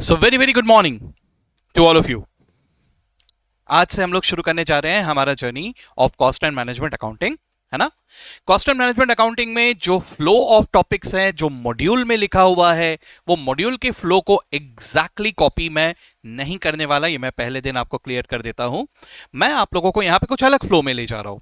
So very very good morning to all of you. आज से हम लोग शुरू करने जा रहे हैं हमारा journey of cost and management accounting, है ना। कॉस्ट एंड मैनेजमेंट अकाउंटिंग में जो फ्लो ऑफ टॉपिक्स है, जो मॉड्यूल में लिखा हुआ है, वो मॉड्यूल के फ्लो को एग्जैक्टली कॉपी मैं नहीं करने वाला। ये मैं पहले दिन आपको क्लियर कर देता हूं। मैं आप लोगों को यहां पे कुछ अलग फ्लो में ले जा रहा हूं।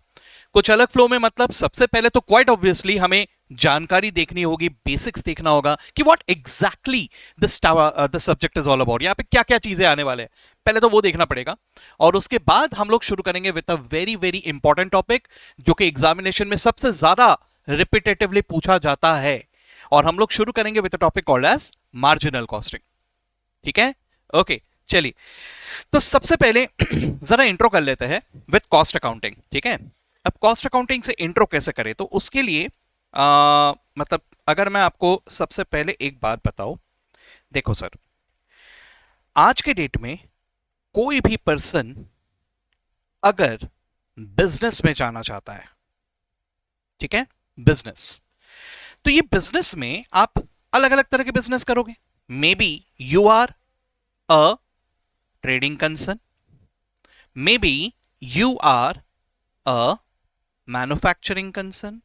कुछ अलग फ्लो में मतलब सबसे पहले तो क्वाइट ऑब्वियसली हमें जानकारी देखनी होगी, बेसिक्स देखना होगा कि what exactly the subject is all about. यहां पे क्या क्या चीजें आने वाले हैं, पहले तो वो देखना पड़ेगा। और उसके बाद हम लोग शुरू करेंगे with a very very important topic, जो कि एग्जामिनेशन में सबसे ज्यादा रिपीटेटिवली पूछा जाता है। और हम लोग शुरू करेंगे with a topic called as marginal costing. ठीक है, ओके, चलिए। तो सबसे पहले जरा इंट्रो कर लेते हैं विद कॉस्ट अकाउंटिंग। ठीक है, अब कॉस्ट अकाउंटिंग से इंट्रो कैसे करें, तो उसके लिए मतलब अगर मैं आपको सबसे पहले एक बात बताऊं, देखो सर, आज के डेट में कोई भी पर्सन अगर बिजनेस में जाना चाहता है, ठीक है, बिजनेस, तो ये बिजनेस में आप अलग अलग तरह के बिजनेस करोगे। Maybe you are a trading concern, maybe you are a manufacturing concern,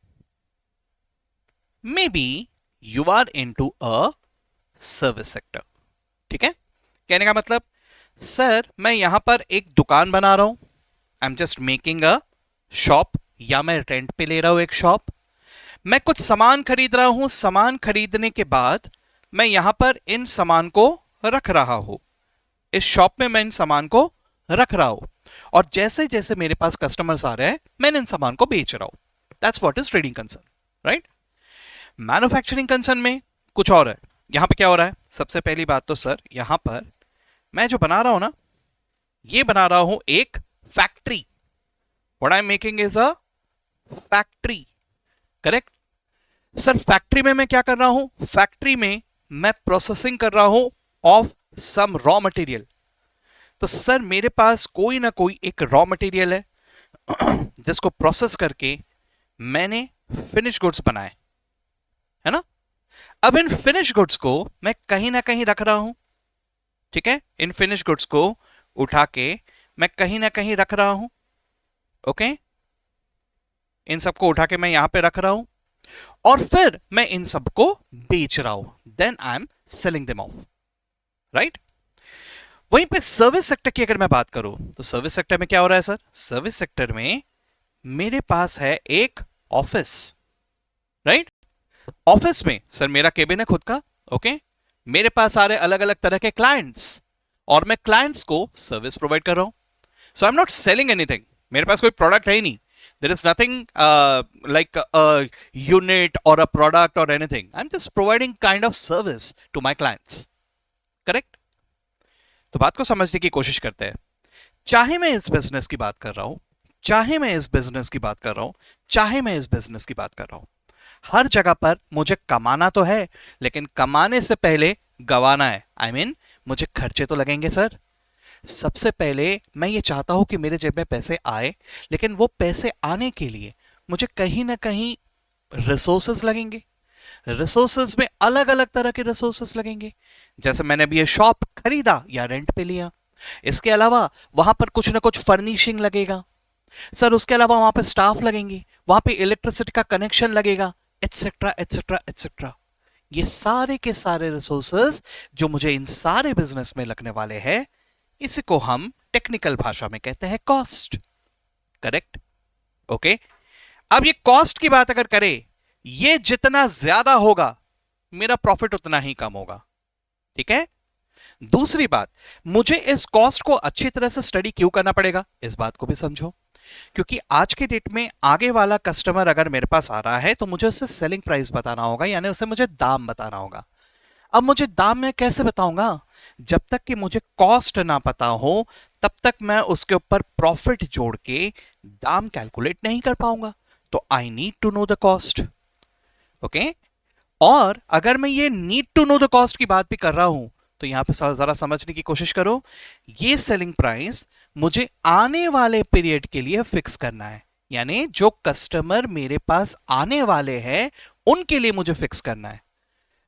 maybe you are into a service sector. ठीक है, कहने का मतलब, सर मैं यहां पर एक दुकान बना रहा हूं, आई am just making a shop, या मैं रेंट पे ले रहा हूं एक शॉप, मैं कुछ सामान खरीद रहा हूं, सामान खरीदने के बाद मैं यहां पर इन सामान को रख रहा हूं, इस शॉप में मैं इन सामान को रख रहा हूं, और जैसे जैसे मेरे पास कस्टमर्स आ रहे हैं मैं इन सामान को बेच रहा हूं। That's what is trading concern, right. Manufacturing concern में कुछ और है। यहां पे क्या हो रहा है, सबसे पहली बात तो सर यहां पर मैं जो बना रहा हूं ना, ये बना रहा हूं एक factory. What I am making is a factory, correct. Sir factory में मैं क्या कर रहा हूं, फैक्ट्री में मैं प्रोसेसिंग कर रहा हूं ऑफ सम रॉ मटेरियल। तो सर मेरे पास कोई ना कोई एक रॉ मटेरियल है जिसको प्रोसेस करके मैंने फिनिश गुड्स बनाए, है ना। अब इन फिनिश गुड्स को मैं कहीं ना कहीं रख रहा हूं, ठीक है, इन फिनिश गुड्स को उठा के मैं कहीं ना कहीं रख रहा हूं, ओके, इन सबको उठा के मैं यहां पे रख रहा हूं, और फिर मैं इन सबको बेच रहा हूं, then I am selling them off, right. वहीं पे सर्विस सेक्टर की अगर मैं बात करूं, तो सर्विस सेक्टर में क्या हो रहा है सर, सर्विस सेक्टर में मेरे पास है एक ऑफिस, राइट। ऑफिस में सर मेरा केबिन है खुद का, ओके, मेरे पास आ रहे अलग अलग तरह के क्लाइंट्स, और मैं क्लाइंट्स को सर्विस प्रोवाइड कर रहा हूं। So I am not selling anything, मेरे पास कोई प्रोडक्ट है ही नहीं। There is nothing like a unit or a product or anything, I am just providing kind of service to my clients, correct. तो बात को समझने की कोशिश करते हैं। चाहे मैं इस बिजनेस की बात कर रहा हूं, चाहे मैं इस बिजनेस की बात कर रहा हूं, चाहे मैं इस बिजनेस की बात कर रहा हूं, हर जगह पर मुझे कमाना तो है, लेकिन कमाने से पहले गवाना है। आई मीन मुझे खर्चे तो लगेंगे सर। सबसे पहले मैं ये चाहता हूं कि मेरे जेब में पैसे आए, लेकिन वो पैसे आने के लिए मुझे कहीं ना कहीं रिसोर्सेज लगेंगे। रिसोर्सेज में अलग अलग तरह के रिसोर्सेज लगेंगे, जैसे मैंने अभी ये शॉप खरीदा या रेंट पे लिया। इसके अलावा वहां पर कुछ ना कुछ फर्निशिंग लगेगा सर, उसके अलावा वहां पे स्टाफ लगेंगे, वहां पे इलेक्ट्रिसिटी का कनेक्शन लगेगा, एटसेट्रा एटसेट्रा एटसेट्रा। ये सारे के सारे रिसोर्सेज जो मुझे इन सारे बिजनेस में लगने वाले हैं, इसी को हम टेक्निकल भाषा में कहते हैं कॉस्ट, करेक्ट, ओके। अब ये कॉस्ट की बात अगर करें, ये जितना ज्यादा होगा मेरा प्रॉफिट उतना ही कम होगा, ठीक है। दूसरी बात, मुझे इस कॉस्ट को अच्छी तरह से स्टडी क्यों करना पड़ेगा, इस बात को भी समझो। क्योंकि आज के डेट में आगे वाला कस्टमर अगर मेरे पास आ रहा है, तो मुझे उसे सेलिंग प्राइस बताना होगा, यानी उसे मुझे दाम बताना होगा। अब मुझे दाम मैं कैसे बताऊंगा, जब तक कि मुझे कॉस्ट ना पता हो, तब तक मैं उसके ऊपर प्रॉफिट जोड़ के दाम कैलकुलेट नहीं कर पाऊंगा। तो I need to know the cost, okay. और अगर मैं ये need to know the cost की बात भी कर रहा हूं, तो यहां पे जरा समझने की कोशिश करो। ये सेलिंग प्राइस मुझे आने वाले पीरियड के लिए फिक्स करना है, यानी जो कस्टमर मेरे पास आने वाले हैं उनके लिए मुझे फिक्स करना है।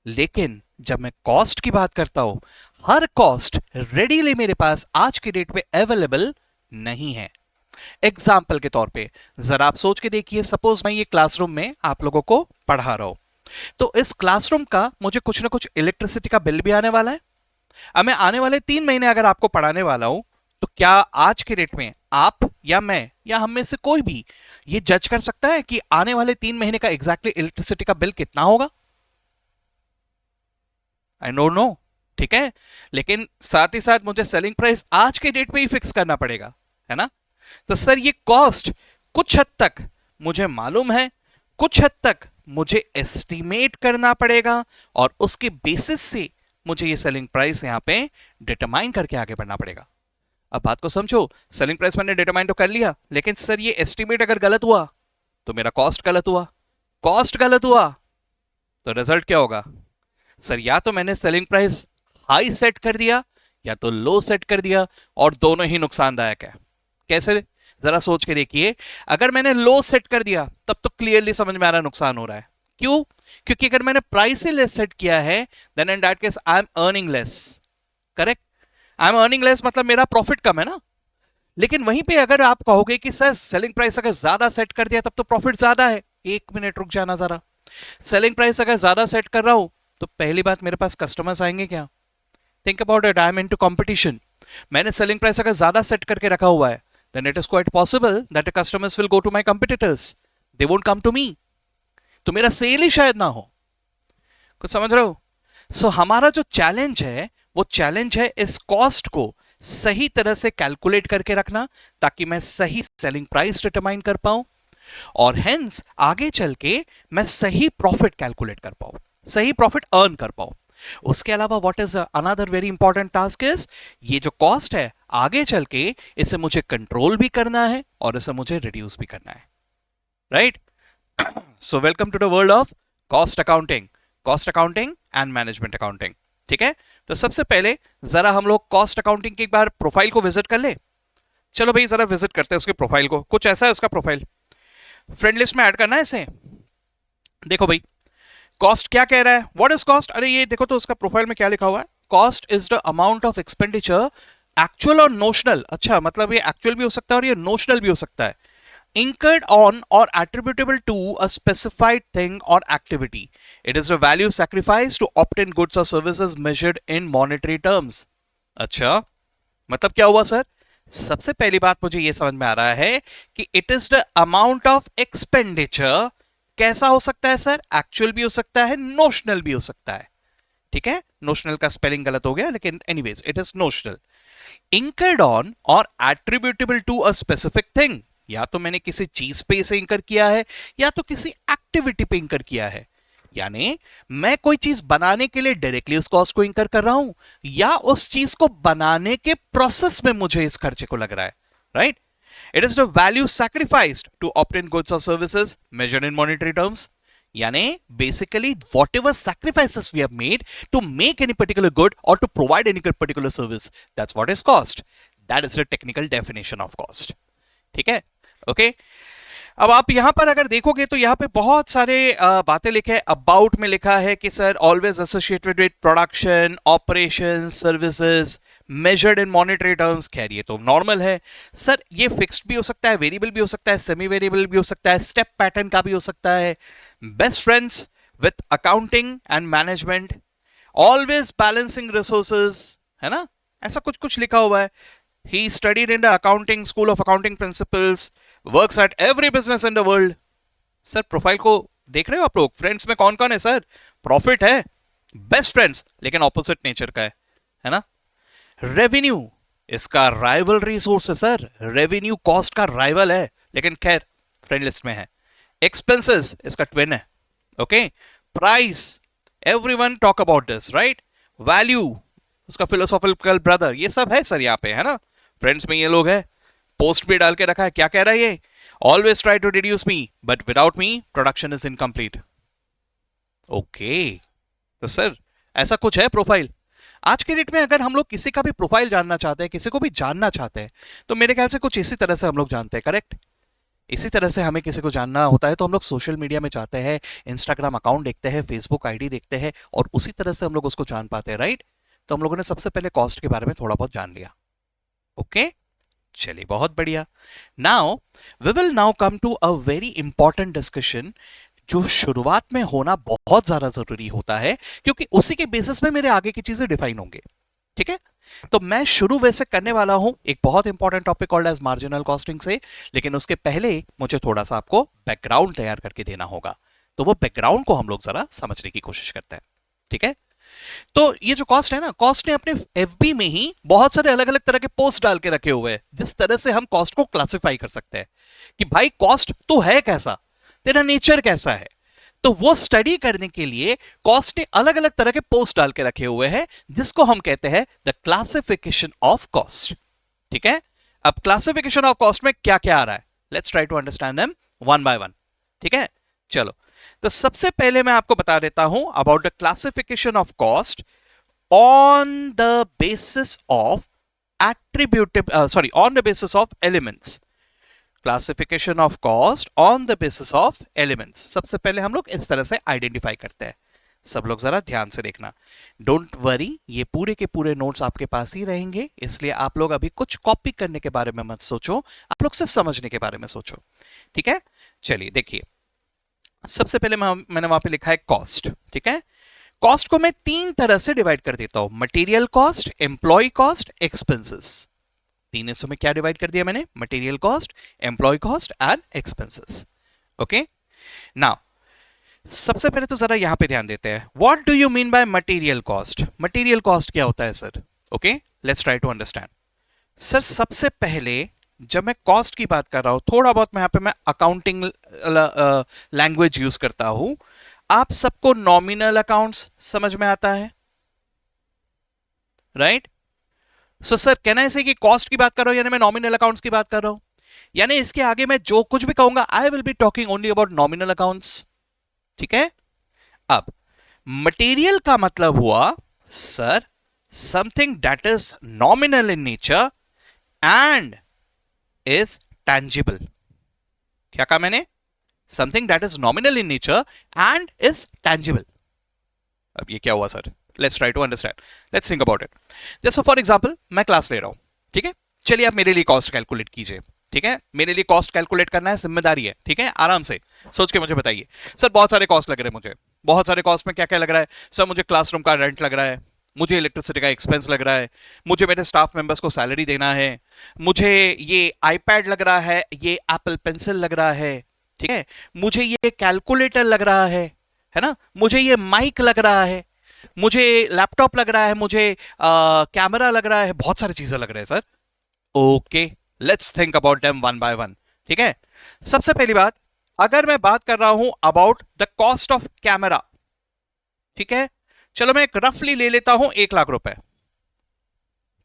लेकिन जब मैं कॉस्ट की बात करता हूं, हर कॉस्ट रेडीली मेरे पास आज के डेट में अवेलेबल नहीं है। एग्जाम्पल के तौर पे जरा आप सोच के देखिए, सपोज मैं ये क्लासरूम में आप लोगों को पढ़ा रहा हूं, तो इस क्लासरूम का मुझे कुछ ना कुछ इलेक्ट्रिसिटी का बिल भी आने वाला है। अब मैं आने वाले 3 महीने अगर आपको पढ़ाने वाला हूं, तो क्या आज के डेट में आप या मैं या हम में से कोई भी ये जज कर सकता है कि आने वाले 3 महीने का एग्जैक्टली इलेक्ट्रिसिटी का बिल कितना होगा? आई डोंट नो, ठीक है। लेकिन साथ ही साथ मुझे सेलिंग प्राइस आज के डेट पे ही फिक्स करना पड़ेगा, है ना। तो सर ये कॉस्ट कुछ हद तक मुझे मालूम है, कुछ हद तक मुझे एस्टिमेट करना पड़ेगा, और उसके बेसिस से मुझे ये सेलिंग प्राइस यहां पे डिटरमाइन करके आगे बढ़ना पड़ेगा। अब बात को समझो, सेलिंग प्राइस मैंने डिटरमाइन तो कर लिया, लेकिन सर ये एस्टिमेट अगर गलत हुआ तो मेरा कॉस्ट गलत हुआ, कॉस्ट गलत हुआ तो रिजल्ट क्या होगा? सर या तो मैंने सेलिंग प्राइस हाई सेट कर दिया या तो लो सेट कर दिया, और दोनों ही नुकसानदायक है। कैसे? जरा सोच के देखिए। अगर मैंने लो सेट कर दिया तब तो क्लियरली समझ में आ रहा है नुकसान हो रहा है। क्यों? क्योंकि अगर मैंने प्राइस ही लेस सेट किया है, then in that case I am earning less. Correct? I am earning less मतलब मेरा प्रॉफिट कम है ना। लेकिन वहीं पे अगर आप कहोगे कि सर सेलिंग प्राइस अगर ज्यादा सेट कर दिया तब तो प्रॉफिट ज्यादा है, एक मिनट रुक जाना जरा। सेलिंग प्राइस अगर ज्यादा सेट कर रहा हूं तो पहली बात, मेरे पास कस्टमर्स आएंगे क्या? Think about it, I am into competition. मैंने सेलिंग प्राइस अगर ज्यादा सेट करके रखा हुआ है, then it is quite possible that the customers will go to my competitors. They won't come to me. तो मेरा सेल ही शायद ना हो। कुछ समझ रहे हो? सो हमारा जो चैलेंज है वो चैलेंज है इस कॉस्ट को सही तरह से कैलकुलेट करके रखना, ताकि मैं सही सेलिंग प्राइस डिटरमाइन कर पाऊं, और हेंस आगे चल के मैं सही प्रॉफिट कैलकुलेट कर पाऊं, सही प्रॉफिट अर्न कर पाऊं। उसके अलावा what is another very important task is, ये जो कॉस्ट है आगे चल के इसे मुझे कंट्रोल भी करना है और इसे मुझे रिड्यूस भी करना है, right. So welcome to the world of cost accounting, cost accounting and management accounting. ठीक है, तो सबसे पहले जरा हम लोग कॉस्ट अकाउंटिंग की एक बार प्रोफाइल को विजिट कर ले। चलो भाई जरा विजिट करते हैं उसके प्रोफाइल को। कुछ ऐसा है उसका प्रोफाइल, फ्रेंड लिस्ट में ऐड करना है इसे। देखो भाई कॉस्ट क्या कह रहा है, व्हाट इज कॉस्ट? अरे ये देखो तो उसका प्रोफाइल में क्या लिखा हुआ है, cost is the amount of expenditure actual और नोशनल। अच्छा, मतलब ये एक्चुअल भी हो सकता है और ये नोशनल भी हो सकता है। incurred on or attributable to a specified thing or activity. It is the value sacrificed to obtain goods or services measured in monetary terms. अच्छा, मतलब क्या हुआ सर? सबसे पहली बात मुझे यह समझ में आ रहा है कि it is the amount of expenditure. कैसा हो सकता है सर? एक्चुअल भी हो सकता है, नोशनल भी हो सकता है। ठीक है, नोशनल का स्पेलिंग गलत हो गया, लेकिन anyways it is notional. incurred on और attributable to a specific thing, या तो मैंने किसी चीज पे इसे इंकर किया है या तो किसी एक्टिविटी पे इंकर किया है। यानी मैं कोई चीज बनाने के लिए डायरेक्टली उस कॉस्ट को इंकर कर रहा हूं, या उस चीज को बनाने के प्रोसेस में मुझे इस खर्चे को लग रहा है, right. It is the value sacrificed to obtain goods और services measured in monetary terms. यानी basically whatever sacrifices we have made to make any particular good or to provide any particular service, that's what is cost. That is the technical definition of cost. ठीक है, okay. अब आप यहां पर अगर देखोगे तो यहां पे बहुत सारे बातें लिखे हैं। अबाउट में लिखा है कि sir always associated with production, operation, services measured in monetary terms. खैर ये तो नॉर्मल है सर, ये फिक्स्ड भी हो सकता है, वेरिएबल भी हो सकता है, सेमी वेरिएबल भी हो सकता है, स्टेप पैटर्न का भी हो सकता है। Best friends with accounting and management, always balancing resources, है ना, ऐसा कुछ कुछ लिखा हुआ है। He studied in the accounting school of accounting principles, works at every business in the world. Sir profile को देख रहे हो आप लोग? फ्रेंड्स में कौन कौन है सर? प्रॉफिट है, बेस्ट फ्रेंड्स, लेकिन ऑपोजिट नेचर का है ना। रेवेन्यू इसका राइवल रिसोर्स है सर, रेवेन्यू कॉस्ट का राइवल है, लेकिन खैर फ्रेंड लिस्ट में है। एक्सपेंसेस इसका ट्विन है, okay. Price, everyone talk about this, right. Value उसका फिलोसॉफिकल ब्रदर, ये सब है सर यहाँ पे, है ना। फ्रेंड्स में ये लोग है, पोस्ट भी डाल के रखा है। क्या कह रहा है ये? Always try to reduce me but without me production is incomplete. Okay, तो सर ऐसा कुछ है प्रोफाइल। आज के डेट में अगर हम लोग किसी का भी प्रोफाइल जानना चाहते हैं, किसी को भी जानना चाहते हैं, तो मेरे ख्याल से कुछ इसी तरह से हम लोग जानते हैं, करेक्ट। इसी तरह से हमें किसी को जानना होता है तो हम लोग सोशल मीडिया में जाते हैं, इंस्टाग्राम अकाउंट देखते हैं, फेसबुक आईडी देखते हैं, और उसी तरह से हम लोग उसको जान पाते हैं, राइट। तो हम लोगों ने सबसे पहले कॉस्ट के बारे में थोड़ा बहुत जान लिया। ओके, चलिए बहुत बढ़िया। Now we will now come to a very important discussion, जो शुरुआत में होना बहुत ज्यादा जरूरी होता है, क्योंकि उसी के बेसिस में मेरे आगे की चीजें डिफाइन होंगे। ठीक है, तो मैं शुरू वैसे करने वाला हूं एक बहुत important topic called as marginal costing से, लेकिन उसके पहले मुझे थोड़ा सा आपको बैकग्राउंड तैयार करके देना होगा। तो वो बैकग्राउंड को हम लोग जरा समझने की कोशिश करते हैं। ठीक है, तो ये जो कॉस्ट है ना, कॉस्ट ने अपने एफबी में ही बहुत सारे अलग अलग तरह के पोस्ट डाल के रखे हुए हैं, जिस तरह से हम कॉस्ट को क्लासिफाई कर सकते हैं कि भाई कॉस्ट तो है कैसा, तेरा नेचर कैसा है। तो वो स्टडी करने के लिए कॉस्ट ने अलग अलग तरह के पोस्ट डाल के रखे हुए हैं, जिसको हम कहते हैं द क्लासिफिकेशन ऑफ कॉस्ट। ठीक है, अब क्लासिफिकेशन ऑफ कॉस्ट में क्या क्या आ रहा है, let's try to understand them one by one. ठीक है, चलो, तो सबसे पहले मैं आपको बता देता हूं about the classification of cost on the basis of attributive on the basis of elements. Classification of cost on the basis of elements, सबसे पहले हम लोग इस तरह से आइडेंटिफाई करते हैं। सब लोग जरा ध्यान से देखना, डोंट वरी, ये पूरे के पूरे नोट्स आपके पास ही रहेंगे, इसलिए आप लोग अभी कुछ कॉपी करने के बारे में मत सोचो, आप लोग सिर्फ समझने के बारे में सोचो। ठीक है, चलिए देखिए, सबसे पहले मैंने वहां पे लिखा है कॉस्ट। ठीक है, कॉस्ट को मैं तीन तरह से डिवाइड कर देता हूं, material cost, employ cost, expenses. तीन हिस्सों में क्या डिवाइड कर दिया मैंने, material cost, employ cost and expenses. Okay, now सबसे पहले तो जरा यहां पे ध्यान देते हैं, what do you mean by material cost. Material cost क्या होता है sir? Okay, let's try to understand. Sir सबसे पहले जब मैं कॉस्ट की बात कर रहा हूं, थोड़ा बहुत मैं यहां पे मैं अकाउंटिंग लैंग्वेज यूज करता हूं। आप सबको नॉमिनल अकाउंट्स समझ में आता है, राइट? सो सर कहना है कि कॉस्ट की बात कर रहा हूं यानी मैं नॉमिनल अकाउंट्स की बात कर रहा हूं, यानी इसके आगे मैं जो कुछ भी कहूंगा I will be talking only about nominal accounts. ठीक है, अब मटेरियल का मतलब हुआ sir something that is nominal in nature and is tangible. क्या कहा मैंने? Something that is nominal in nature and is tangible. अब ये क्या हुआ sir? Let's try to understand, let's think about it. जैसे फॉर एग्जांपल मैं क्लास ले रहा हूं, ठीक है, चलिए आप मेरे लिए कॉस्ट कैलकुलेट कीजिए। ठीक है, मेरे लिए कॉस्ट कैलकुलेट करना है, जिम्मेदारी है। ठीक है, आराम से सोच के मुझे बताइए। सर बहुत सारे कॉस्ट लग रहे हैं मुझे, बहुत सारे कॉस्ट में क्या क्या लग रहा है? सर मुझे क्लासरूम का रेंट लग रहा है, मुझे इलेक्ट्रिसिटी का एक्सपेंस लग रहा है, मुझे मेरे स्टाफ मेंबर्स को सैलरी देना है, मुझे ये आईपैड लग रहा है, ये एप्पल पेंसिल लग रहा है, ठीक है, मुझे ये कैलकुलेटर लग रहा है ना, मुझे ये माइक लग रहा है, मुझे लैपटॉप लग रहा है, मुझे कैमरा लग रहा है, बहुत सारी चीजें लग रहे हैं sir. Okay, let's think about them one by one. ठीक है, सबसे पहली बात, अगर मैं बात कर रहा हूं about the cost of camera, ठीक है, चलो मैं एक रफली ले लेता हूं 1 लाख रुपए।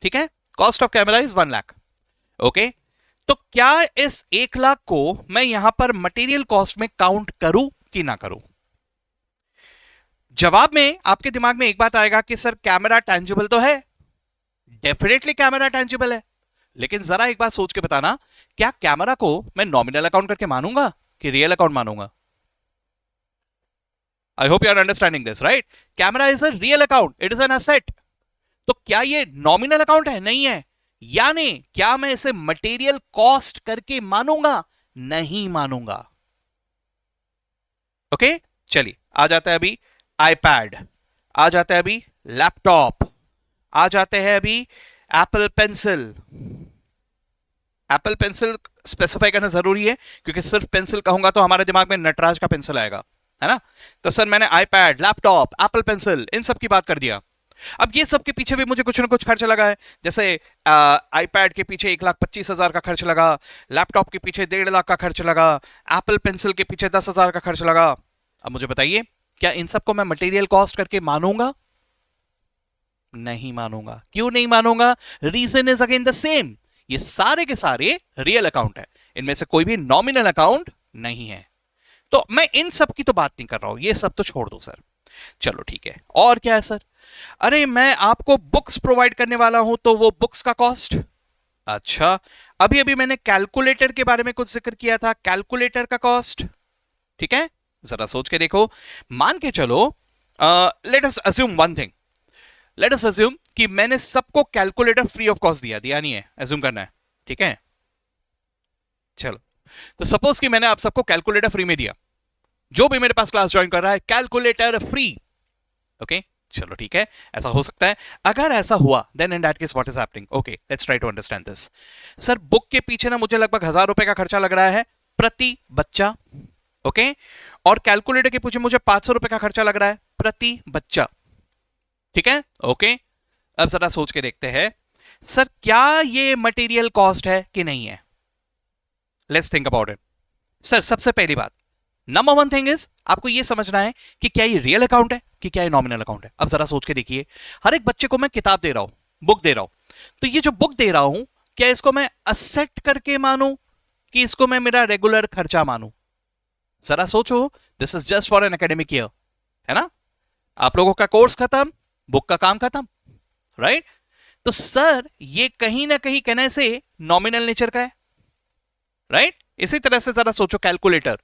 ठीक है, cost of camera is 1 lakh. Okay, तो क्या इस 1 लाख को मैं यहां पर मटेरियल कॉस्ट में काउंट करूं कि ना करूं? जवाब में आपके दिमाग में एक बात आएगा कि सर कैमरा टैंजिबल तो है, डेफिनेटली कैमरा टैंजिबल है, लेकिन जरा एक बात सोच के बताना, क्या कैमरा को मैं नॉमिनल अकाउंट करके मानूंगा कि रियल अकाउंट मानूंगा? I hope you are understanding this, right? Camera is a real account, it is an asset. तो क्या ये नॉमिनल अकाउंट है? नहीं है। यानी क्या मैं इसे मटेरियल कॉस्ट करके मानूंगा? नहीं मानूंगा। ओके, चलिए आ जाता है अभी आईपैड, आ जाता है अभी लैपटॉप, आ जाते हैं अभी Apple pencil. Apple pencil specify करना जरूरी है, क्योंकि सिर्फ पेंसिल कहूंगा तो हमारे दिमाग में नटराज का पेंसिल आएगा, है ना? तो सर मैंने आईपैड, लैपटॉप, एप्पल पेंसिल, इन सब की बात कर दिया। अब ये सब के पीछे भी मुझे कुछ ना कुछ खर्च लगा है, जैसे आईपैड के पीछे 1,25,000 का खर्च लगा, लैपटॉप के पीछे 1.5 लाख का खर्च लगा, एप्पल पेंसिल के पीछे 10,000 का खर्च लगा। अब मुझे बताइए, क्या इन सबको मैं मटेरियल कॉस्ट करके मानूंगा? नहीं मानूंगा। क्यों नहीं मानूंगा? Reason is again the same, ये सारे के सारे रियल अकाउंट है, इनमें से कोई भी नॉमिनल अकाउंट नहीं है। तो मैं इन सब की तो बात नहीं कर रहा हूं, ये सब तो छोड़ दो सर। चलो ठीक है, और क्या है सर? अरे मैं आपको बुक्स प्रोवाइड करने वाला हूं, तो वो बुक्स का कॉस्ट। अच्छा, अभी अभी मैंने कैलकुलेटर के बारे में कुछ जिक्र किया था, कैलकुलेटर का कॉस्ट। ठीक है, जरा सोच के देखो, मान के चलो, late us assume one thing, late us assume कि मैंने सबको कैलकुलेटर फ्री ऑफ कॉस्ट दिया नहीं है, अज्यूम करना है, ठीक है। चलो, तो सपोज कि मैंने आप सबको कैलकुलेटर फ्री में दिया, जो भी मेरे पास क्लास ज्वाइन कर रहा है कैलकुलेटर फ्री, ओके। चलो ठीक है, ऐसा हो सकता है। अगर ऐसा हुआ then in that case what is happening, okay let's try to understand this. Sir book के पीछे ना मुझे लगभग 1000 रुपए का खर्चा लग रहा है प्रति बच्चा, ओके। और कैलकुलेटर के पीछे मुझे 500 रुपए का खर्चा लग रहा है प्रति बच्चा, ठीक है, ओके। अब जरा सोच के देखते हैं, सर क्या ये मटेरियल कॉस्ट है कि नहीं है? Let's think about it. Sir सबसे पहली बात, नंबर वन थिंग इज आपको यह समझना है कि क्या ये रियल अकाउंट है कि क्या ये नॉमिनल अकाउंट है। अब जरा सोच के देखिए, हर एक बच्चे को मैं किताब दे रहा हूं, बुक दे रहा हूं, तो ये जो बुक दे रहा हूं क्या इसको मैं असेट करके मानूं कि इसको मैं मेरा रेगुलर खर्चा मानूं? जरा सोचो, this is just for an academic year, है ना। आप लोगों का कोर्स खत्म, बुक का काम खत्म, राइट। तो सर ये कहीं ना कहीं कहने से नॉमिनल नेचर का है, राइट। इसी तरह से जरा सोचो, कैलकुलेटर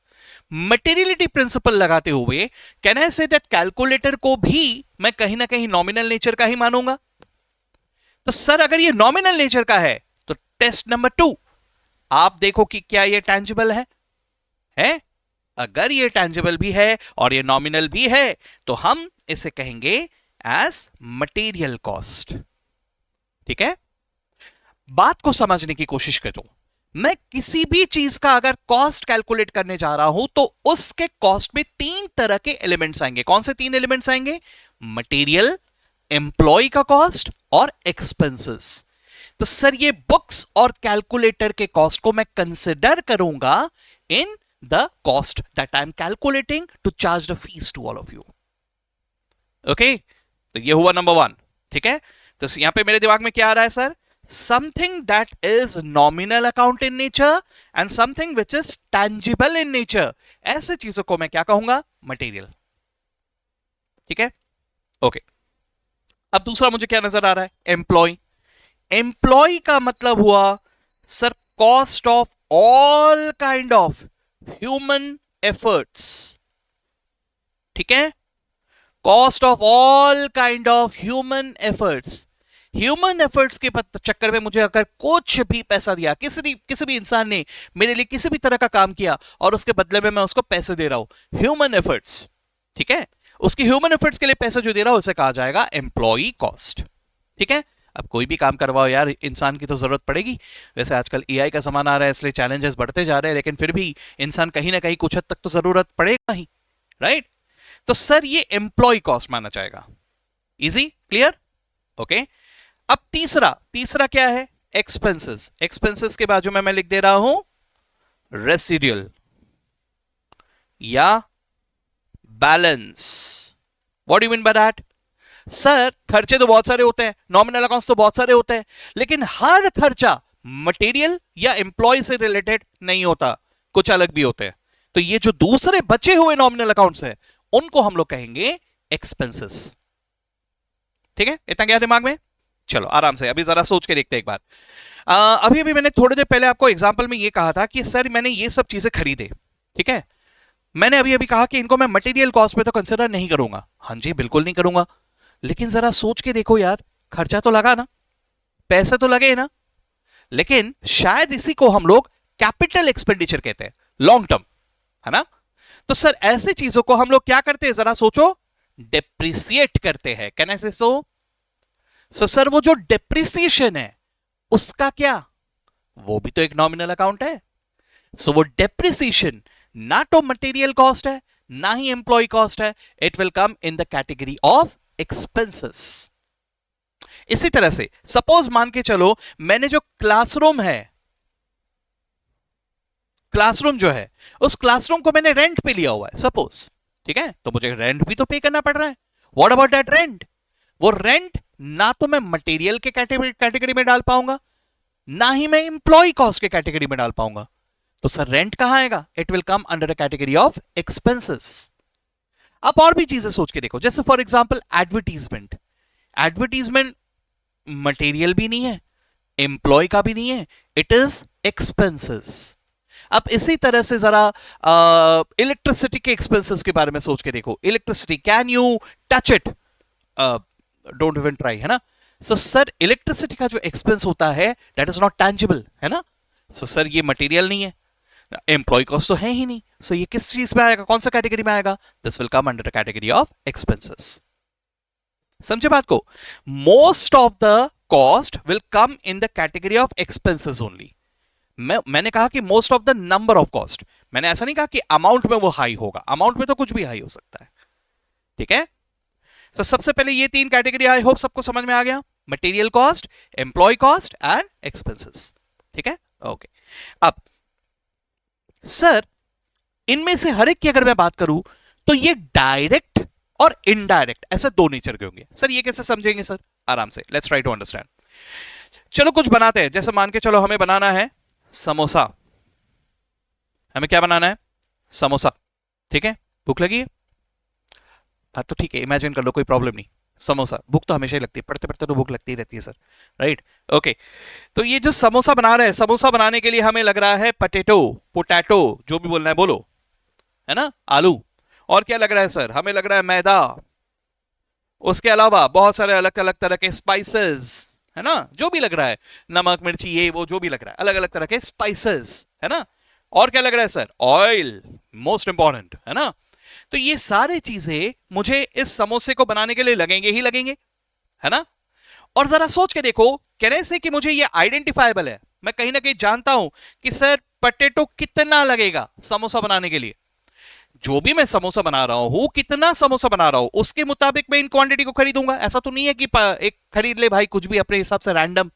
मटेरियलिटी प्रिंसिपल लगाते हुए can I say that calculator को भी मैं कहीं ना कहीं नॉमिनल नेचर का ही मानूंगा। तो सर अगर ये नॉमिनल नेचर का है तो टेस्ट नंबर 2, आप देखो कि क्या ये टैंजिबल है? अगर ये टैंजिबल भी है और ये नॉमिनल भी है तो हम इसे कहेंगे एज मटेरियल कॉस्ट, ठीक है। बात को समझने की कोशिश करो, मैं किसी भी चीज का अगर कॉस्ट कैलकुलेट करने जा रहा हूं तो उसके कॉस्ट में 3 तरह के एलिमेंट्स आएंगे। कौन से 3 एलिमेंट्स आएंगे? मटेरियल, एम्प्लॉय का कॉस्ट और एक्सपेंसेस। तो सर ये बुक्स और कैलकुलेटर के कॉस्ट को मैं कंसिडर करूंगा in the cost that I am calculating to charge the fees to all of you, okay. तो ये हुआ नंबर 1, ठीक है। तो यहां पे मेरे दिमाग में क्या आ रहा है sir? something that is nominal account in nature and something which is tangible in nature, ऐसे चीजों को मैं क्या कहूंगा? मटेरियल, ठीक है, ओके। अब दूसरा मुझे क्या नजर आ रहा है? एम्प्लॉय। एम्प्लॉय का मतलब हुआ sir cost of all kind of human efforts, ठीक है, cost of all kind of human efforts. Human efforts के चक्कर में मुझे अगर कुछ भी पैसा दिया, किसी भी इंसान ने मेरे लिए किसी भी तरह का काम किया और उसके बदले में मैं उसको पैसे दे रहा हूं, ह्यूमन एफर्ट्स, ठीक है, उसकी ह्यूमन एफर्ट्स के लिए पैसे जो दे रहा हूं उसे कहा जाएगा एम्प्लॉय कॉस्ट, ठीक है। अब कोई भी काम करवाओ यार, इंसान की तो जरूरत पड़ेगी। वैसे आजकल एआई का जमाना आ रहा है इसलिए चैलेंजेस बढ़ते जा रहे हैं, लेकिन फिर भी इंसान कहीं ना कहीं कुछ हद तक तो जरूरत पड़ेगा ही, राइट। तो सर ये एम्प्लॉय कॉस्ट माना जाएगा। Easy, clear, okay. अब तीसरा क्या है? एक्सपेंसेस। एक्सपेंसेस के बाजू में मैं लिख दे रहा हूं रेसिडुअल या balance. What do you mean by that? Sir खर्चे तो बहुत सारे होते हैं, नॉमिनल अकाउंट्स तो बहुत सारे होते हैं, लेकिन हर खर्चा मटेरियल या एम्प्लॉय से रिलेटेड नहीं होता, कुछ अलग भी होते हैं। तो ये जो दूसरे बचे हुए नॉमिनल अकाउंट्स हैं उनको हम लोग कहेंगे एक्सपेंसेस, ठीक है। इतना क्या दिमाग में? चलो आराम से अभी जरा सोच के देखते हैं एक बार। अभी मैंने थोड़ी देर पहले आपको एग्जांपल में ये कहा था कि सर मैंने ये सब चीजें खरीदे, ठीक है। मैंने अभी कहा कि इनको मैं मटेरियल कॉस्ट पे तो कंसिडर नहीं करूंगा। हाँ जी, बिल्कुल नहीं करूंगा, लेकिन जरा सोच के देखो यार, खर्चा तो लगा ना, पैसे तो लगे ना, लेकिन शायद इसी को हम लोग कैपिटल एक्सपेंडिचर कहते हैं, लॉन्ग टर्म, है ना। तो सर ऐसे चीजों को हम लोग क्या करते हैं? जरा सोचो, डेप्रिसिएट करते हैं। Can I say so? Sir वो जो डेप्रिसिएशन है उसका क्या? वो भी तो एक नॉमिनल अकाउंट है। सो वो डेप्रिसिएशन ना तो मटेरियल कॉस्ट है ना ही एम्प्लॉय कॉस्ट है, it will come in the category of expenses. इसी तरह से सपोज मान के चलो मैंने जो क्लासरूम है, क्लासरूम जो है उस क्लासरूम को मैंने रेंट पे लिया हुआ है सपोज, ठीक है, तो मुझे रेंट भी तो पे करना पड़ रहा है। What about that rent? वो रेंट ना तो मैं मटेरियल के कैटेगरी में डाल पाऊंगा ना ही मैं एम्प्लॉय कॉस्ट के कैटेगरी में डाल पाऊंगा। तो सर रेंट कहां आएगा? It will come under the category of expenses. आप और भी चीजें सोच के देखो, जैसे for example advertisement. Advertisement material भी नहीं है, एम्प्लॉय का भी नहीं है, इट इज एक्सपेंसेस। अब इसी तरह से जरा इलेक्ट्रिसिटी के एक्सपेंसेस के बारे में सोच के देखो। Electricity, can you touch it? Don't even try, है ना। सो सर इलेक्ट्रिसिटी का जो एक्सपेंस होता है दैट इज नॉट टैंजिबल, है ना। सो सर ये मटेरियल नहीं है, एम्प्लॉय कॉस्ट तो है ही नहीं, सो ये किस चीज में आएगा, कौन सा कैटेगरी में आएगा, this will come under the category of expenses. समझे बात को, most of the cost will come in the category of expenses only. मैंने कहा कि most of the number of cost, मैंने ऐसा नहीं कहा कि अमाउंट में वो हाई होगा, अमाउंट में तो कुछ भी हाई हो सकता है, ठीक है। तो सबसे पहले ये तीन कैटेगरी आई होप सबको समझ में आ गया, material cost, employ cost and expenses, ठीक है, ओके। अब सर इनमें से हर एक की अगर मैं बात करूं तो ये डायरेक्ट और इनडायरेक्ट ऐसे दो नेचर के होंगे। सर ये कैसे समझेंगे सर, आराम से, लेट्स ट्राई टू अंडरस्टैंड। चलो कुछ बनाते हैं, जैसे मान के चलो हमें बनाना है समोसा, हमें क्या बनाना है, समोसा, ठीक है। भूख लगी है, हाँ तो ठीक है, इमेजिन कर लो, कोई प्रॉब्लम नहीं। समोसा, भूख तो हमेशा ही लगती है, पढ़ते पढ़ते तो भूख लगती ही रहती है सर, राइट, ओके। तो ये जो समोसा बना रहे हैं, समोसा बनाने के लिए हमें लग रहा है पटेटो, पोटैटो, जो भी बोलना है बोलो, है ना, आलू। और क्या लग रहा है सर, हमें लग रहा है मैदा, उसके अलावा बहुत सारे अलग अलग तरह के स्पाइसेस, है ना, जो भी लग रहा है, नमक मिर्ची ये वो जो भी लग रहा है, अलग अलग तरह के स्पाइसेस, है ना। और क्या लग रहा है सर, ऑयल, मोस्ट इंपॉर्टेंट, है ना। तो ये सारे चीजें मुझे इस समोसे को बनाने के लिए लगेंगे ही लगेंगे, है ना। और जरा सोच के देखो, कहने से कि मुझे ये आइडेंटिफाइबल है, मैं कहीं ना कहीं जानता हूं कि सर पटेटो कितना लगेगा समोसा बनाने के लिए, जो भी मैं समोसा बना रहा हूं, कितना समोसा बना रहा हूं, उसके मुताबिक मैं इन क्वांटिटी को खरीदूंगा। ऐसा तो नहीं है कि एक खरीद ले भाई कुछ भी अपने हिसाब से रैंडम।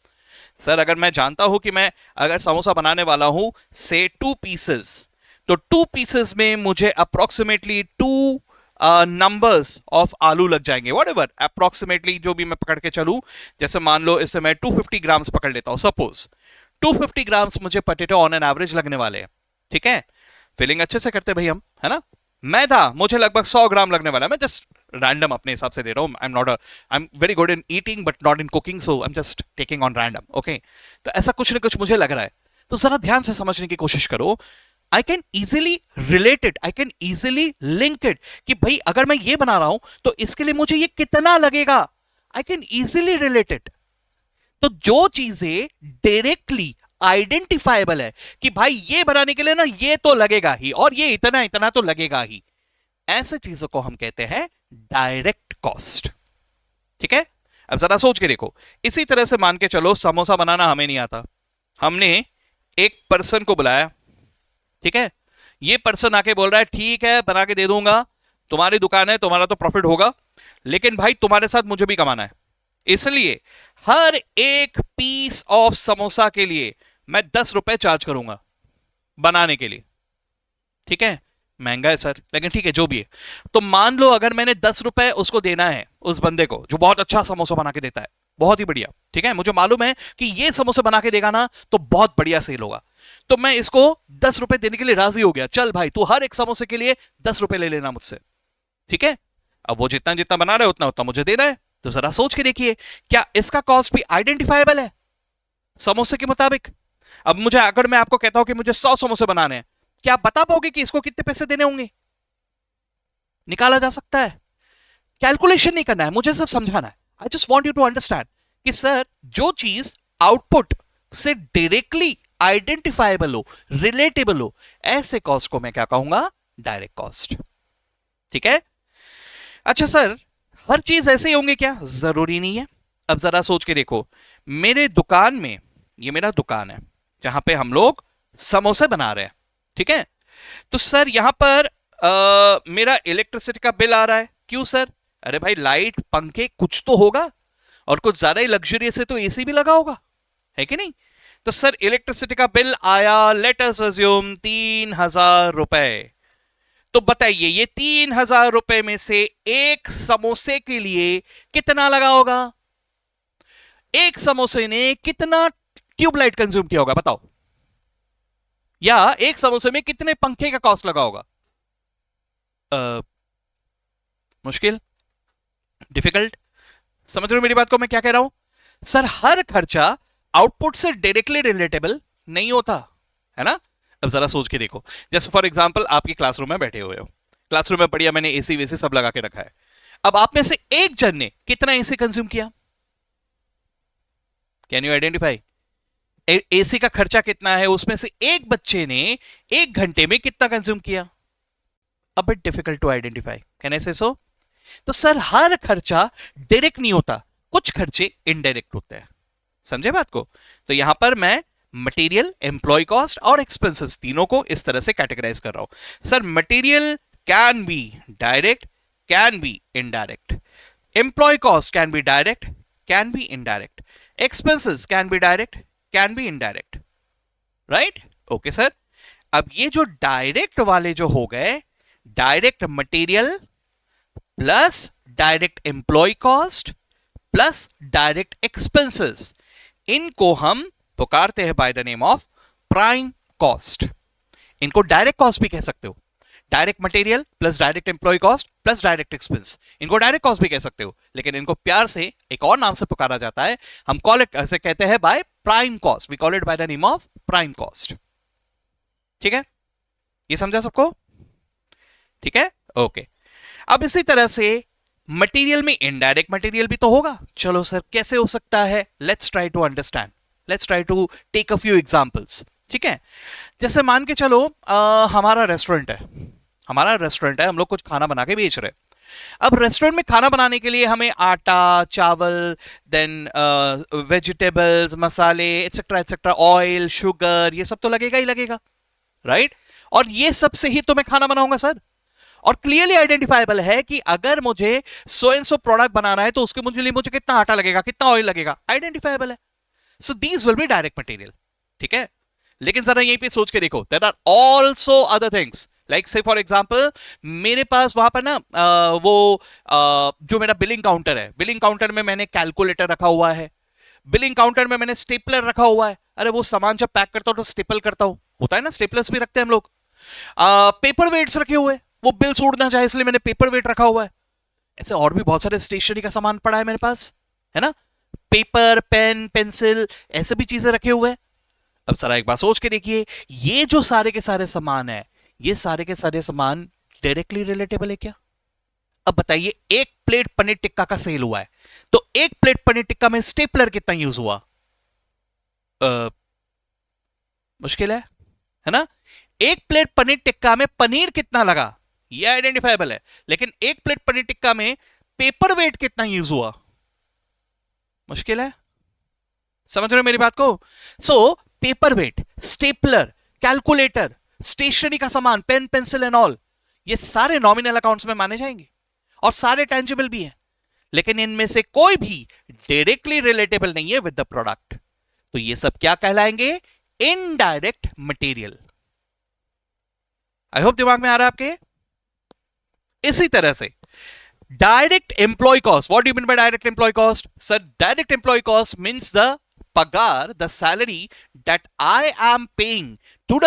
सर अगर मैं जानता हूं कि मैं अगर समोसा बनाने वाला हूं से 2 पीसेस, तो 2 पीसेस में मुझे अप्रोक्सीमेटली 2 नंबर्स ऑफ आलू लग जाएंगे, वॉट एवर अप्रोक्सीमेटली जो भी मैं पकड़ के चलूं। जैसे मान लो इससे मैं 250 ग्राम्स पकड़ लेता हूं, सपोज 250 ग्राम्स मुझे पोटैटो ऑन एन एवरेज लगने वाले हैं, ठीक है। फिलिंग अच्छे से करते भाई हम, है ना। मैदा मुझे लगभग 100 ग्राम लगने वाला है, मैं जस्ट रैंडम अपने हिसाब से दे रहा हूं, I am very good in eating but not in cooking, so I am just taking on random, okay. तो ऐसा कुछ ना कुछ मुझे लग रहा है, तो जरा ध्यान से समझने की कोशिश करो। I can easily relate it, I can easily link it कि भाई अगर मैं ये बना रहा हूं तो इसके लिए मुझे ये कितना लगेगा, I can easily relate it. तो जो चीजें डायरेक्टली आइडेंटिफाइबल है कि भाई ये बनाने के लिए ना ये तो लगेगा ही, और ये इतना इतना तो लगेगा ही, ऐसे चीजों को हम कहते हैं डायरेक्ट कॉस्ट, ठीक है। अब जरा सोच के देखो, इसी तरह से मान के चलो समोसा बनाना हमें नहीं आता, हमने एक पर्सन को बुलाया, ठीक है। ये पर्सन आके बोल रहा है ठीक है बना के दे दूंगा, तुम्हारी दुकान है, तुम्हारा तो प्रॉफिट होगा, लेकिन भाई तुम्हारे साथ मुझे भी कमाना है, इसलिए हर एक पीस ऑफ समोसा के लिए मैं 10 रुपए चार्ज करूंगा बनाने के लिए, ठीक है। महंगा है सर, लेकिन ठीक है जो भी है। तो मान लो अगर मैंने 10 रुपए उसको देना है, उस बंदे को जो बहुत अच्छा समोसा बना के देता है, बहुत ही बढ़िया, ठीक है, मुझे मालूम है कि ये समोसा बना के देगा ना तो बहुत बढ़िया सेल होगा, तो मैं इसको 10 रुपए देने के लिए राजी हो गया, चल भाई तू हर एक समोसे के लिए 10 रुपए ले लेना मुझसे, ठीक है। अब वो जितना जितना बना रहा है उतना उतना मुझे देना है, तो जरा सोच के देखिए क्या इसका कॉस्ट भी आइडेंटिफाइबल है समोसे के मुताबिक। अब मुझे अगर मैं आपको कहता हूं कि मुझे 100 समोसे बनाने हैं, क्या आप बता पाओगे कि इसको कितने पैसे देने होंगे, निकाला जा सकता है, कैलकुलेशन नहीं करना है, मुझे सिर्फ समझाना है। I just want you to understand कि सर जो चीज आउटपुट से डायरेक्टली आइडेंटिफाइबल हो, रिलेटेबल हो, ऐसे कॉस्ट को मैं क्या कहूंगा, डायरेक्ट कॉस्ट, ठीक है। अच्छा सर हर चीज ऐसे ही होंगे क्या, जरूरी नहीं है। अब जरा सोच के देखो, मेरे दुकान में, ये मेरा दुकान है जहां पे हम लोग समोसे बना रहे हैं, ठीक है। तो सर यहां पर मेरा इलेक्ट्रिसिटी का बिल आ रहा है, क्यों सर, अरे भाई लाइट पंखे कुछ तो होगा, और कुछ ज्यादा ही लग्जरियस है तो एसी भी लगा होगा, है कि नहीं। तो सर इलेक्ट्रिसिटी का बिल आया, लेट अस अज्यूम 3000 रुपए। तो बताइए ये 3000 रुपए में से एक समोसे के लिए कितना लगा होगा, एक समोसे ने कितना ट्यूबलाइट कंज्यूम किया होगा बताओ, या एक समोसे में कितने पंखे का कॉस्ट लगा होगा। मुश्किल, डिफिकल्ट, समझ रहे हो मेरी बात को मैं क्या कह रहा हूं। सर हर खर्चा आउटपुट से डायरेक्टली रिलेटेबल नहीं होता, है ना। अब जरा सोच के देखो, जैसे फॉर एग्जांपल आपके क्लासरूम में बैठे हुए हो, क्लासरूम में बढ़िया मैंने एसी वेसी सब लगा के रखा है, अब आप में से एक जन ने कितना एसी कंज्यूम किया? Can you identify? एसी का खर्चा कितना है, उसमें से एक बच्चे ने 1 घंटे में कितना कंज्यूम किया? A bit difficult to identify, can I say so? तो सर हर खर्चा डायरेक्ट नहीं होता, कुछ खर्चे इनडायरेक्ट होते हैं, समझे बात को? तो यहां पर मैं मटेरियल, एम्प्लॉय कॉस्ट और एक्सपेंसेस तीनों को इस तरह से कैटेगराइज कर रहा हूं। Sir material can be direct, can be indirect, employ cost can be direct, can be indirect, expenses can be direct, can be indirect, right? Okay sir, अब ये जो डायरेक्ट वाले जो हो गए, direct material plus direct employ cost plus direct expenses, इनको हम पुकारते हैं by the name of prime cost. इनको डायरेक्ट कॉस्ट भी कह सकते हो, direct material plus direct employ cost plus direct expense, इनको डायरेक्ट कॉस्ट भी कह सकते हो, लेकिन इनको प्यार से एक और नाम से पुकारा जाता है, हम कॉल इट ऐसे कहते हैं by prime cost, we call it by the name of prime cost. ठीक है, ये समझा सबको? ठीक है, ओके। अब इसी तरह से मटेरियल में इनडायरेक्ट मटेरियल भी तो होगा। चलो सर कैसे हो सकता है, let's try to understand, let's try to take a few examples. ठीक है, जैसे मान के चलो हमारा रेस्टोरेंट है, हम लोग कुछ खाना बना के बेच रहे हैं। अब रेस्टोरेंट में खाना बनाने के लिए हमें आटा, चावल, देन वेजिटेबल्स, मसाले एटसेट्रा एटसेट्रा, ऑयल, शुगर, ये सब तो लगेगा ही लगेगा, राइट? और ये सब से ही तो मैं खाना बनाऊंगा सर। और क्लियरली आइडेंटिफाइबल है कि अगर मुझे सो एंड सो प्रोडक्ट बनाना है तो उसके लिए मुझे कितना आटा लगेगा, कितना ऑयल लगेगा, आइडेंटिफाइबल है। So these will be direct material. ठीक है, लेकिन जरा यहीं पे सोच के देखो, there are also other things, like say for example मेरे पास वहां पर ना जो मेरा बिलिंग काउंटर है, बिलिंग काउंटर में मैंने कैलकुलेटर रखा हुआ है, बिलिंग काउंटर में मैंने स्टेपलर रखा हुआ है। अरे वो सामान जब पैक करता हूं तो स्टेपल करता हूं, होता है ना, स्टेपलर्स भी रखते हैं हम लोग। पेपर वेट्स रखे हुए, वो बिल्स उड़ना चाहे इसलिए मैंने पेपर वेट रखा हुआ है। ऐसे और भी बहुत सारे स्टेशनरी का सामान पड़ा है मेरे पास, है ना, पेपर, पेन, पेंसिल, ऐसे भी चीजें रखे हुए हैं। अब जरा एक बात सोच के देखिए, ये जो सारे के सारे सामान है, ये सारे के सारे सामान डायरेक्टली रिलेटेबल है क्या? अब बताइए, एक प्लेट पनीर टिक्का का सेल हुआ है, तो एक प्लेट पनीर टिक्का में स्टेपलर कितना यूज हुआ? मुश्किल है ना? एक प्लेट पनीर टिक्का में पनीर कितना लगा ये आइडेंटिफाइबल है, लेकिन एक प्लेट पनीर टिक्का में पेपर वेट कितना यूज हुआ? मुश्किल है। समझ रहे हो मेरी बात को? So paper weight, stapler, calculator, stationery का सामान, पेन, पेंसिल एंड ऑल, ये सारे नॉमिनल अकाउंट्स में माने जाएंगे और सारे टेंजिबल भी हैं, लेकिन इनमें से कोई भी डायरेक्टली रिलेटेबल नहीं है विद द प्रोडक्ट। तो ये सब क्या कहलाएंगे? Indirect material. आई होप दिमाग में आ रहा है आपके? इसी तरह से direct employ cost, what do you mean by direct employ cost? Sir direct employ cost means the पगार, the salary that I am paying to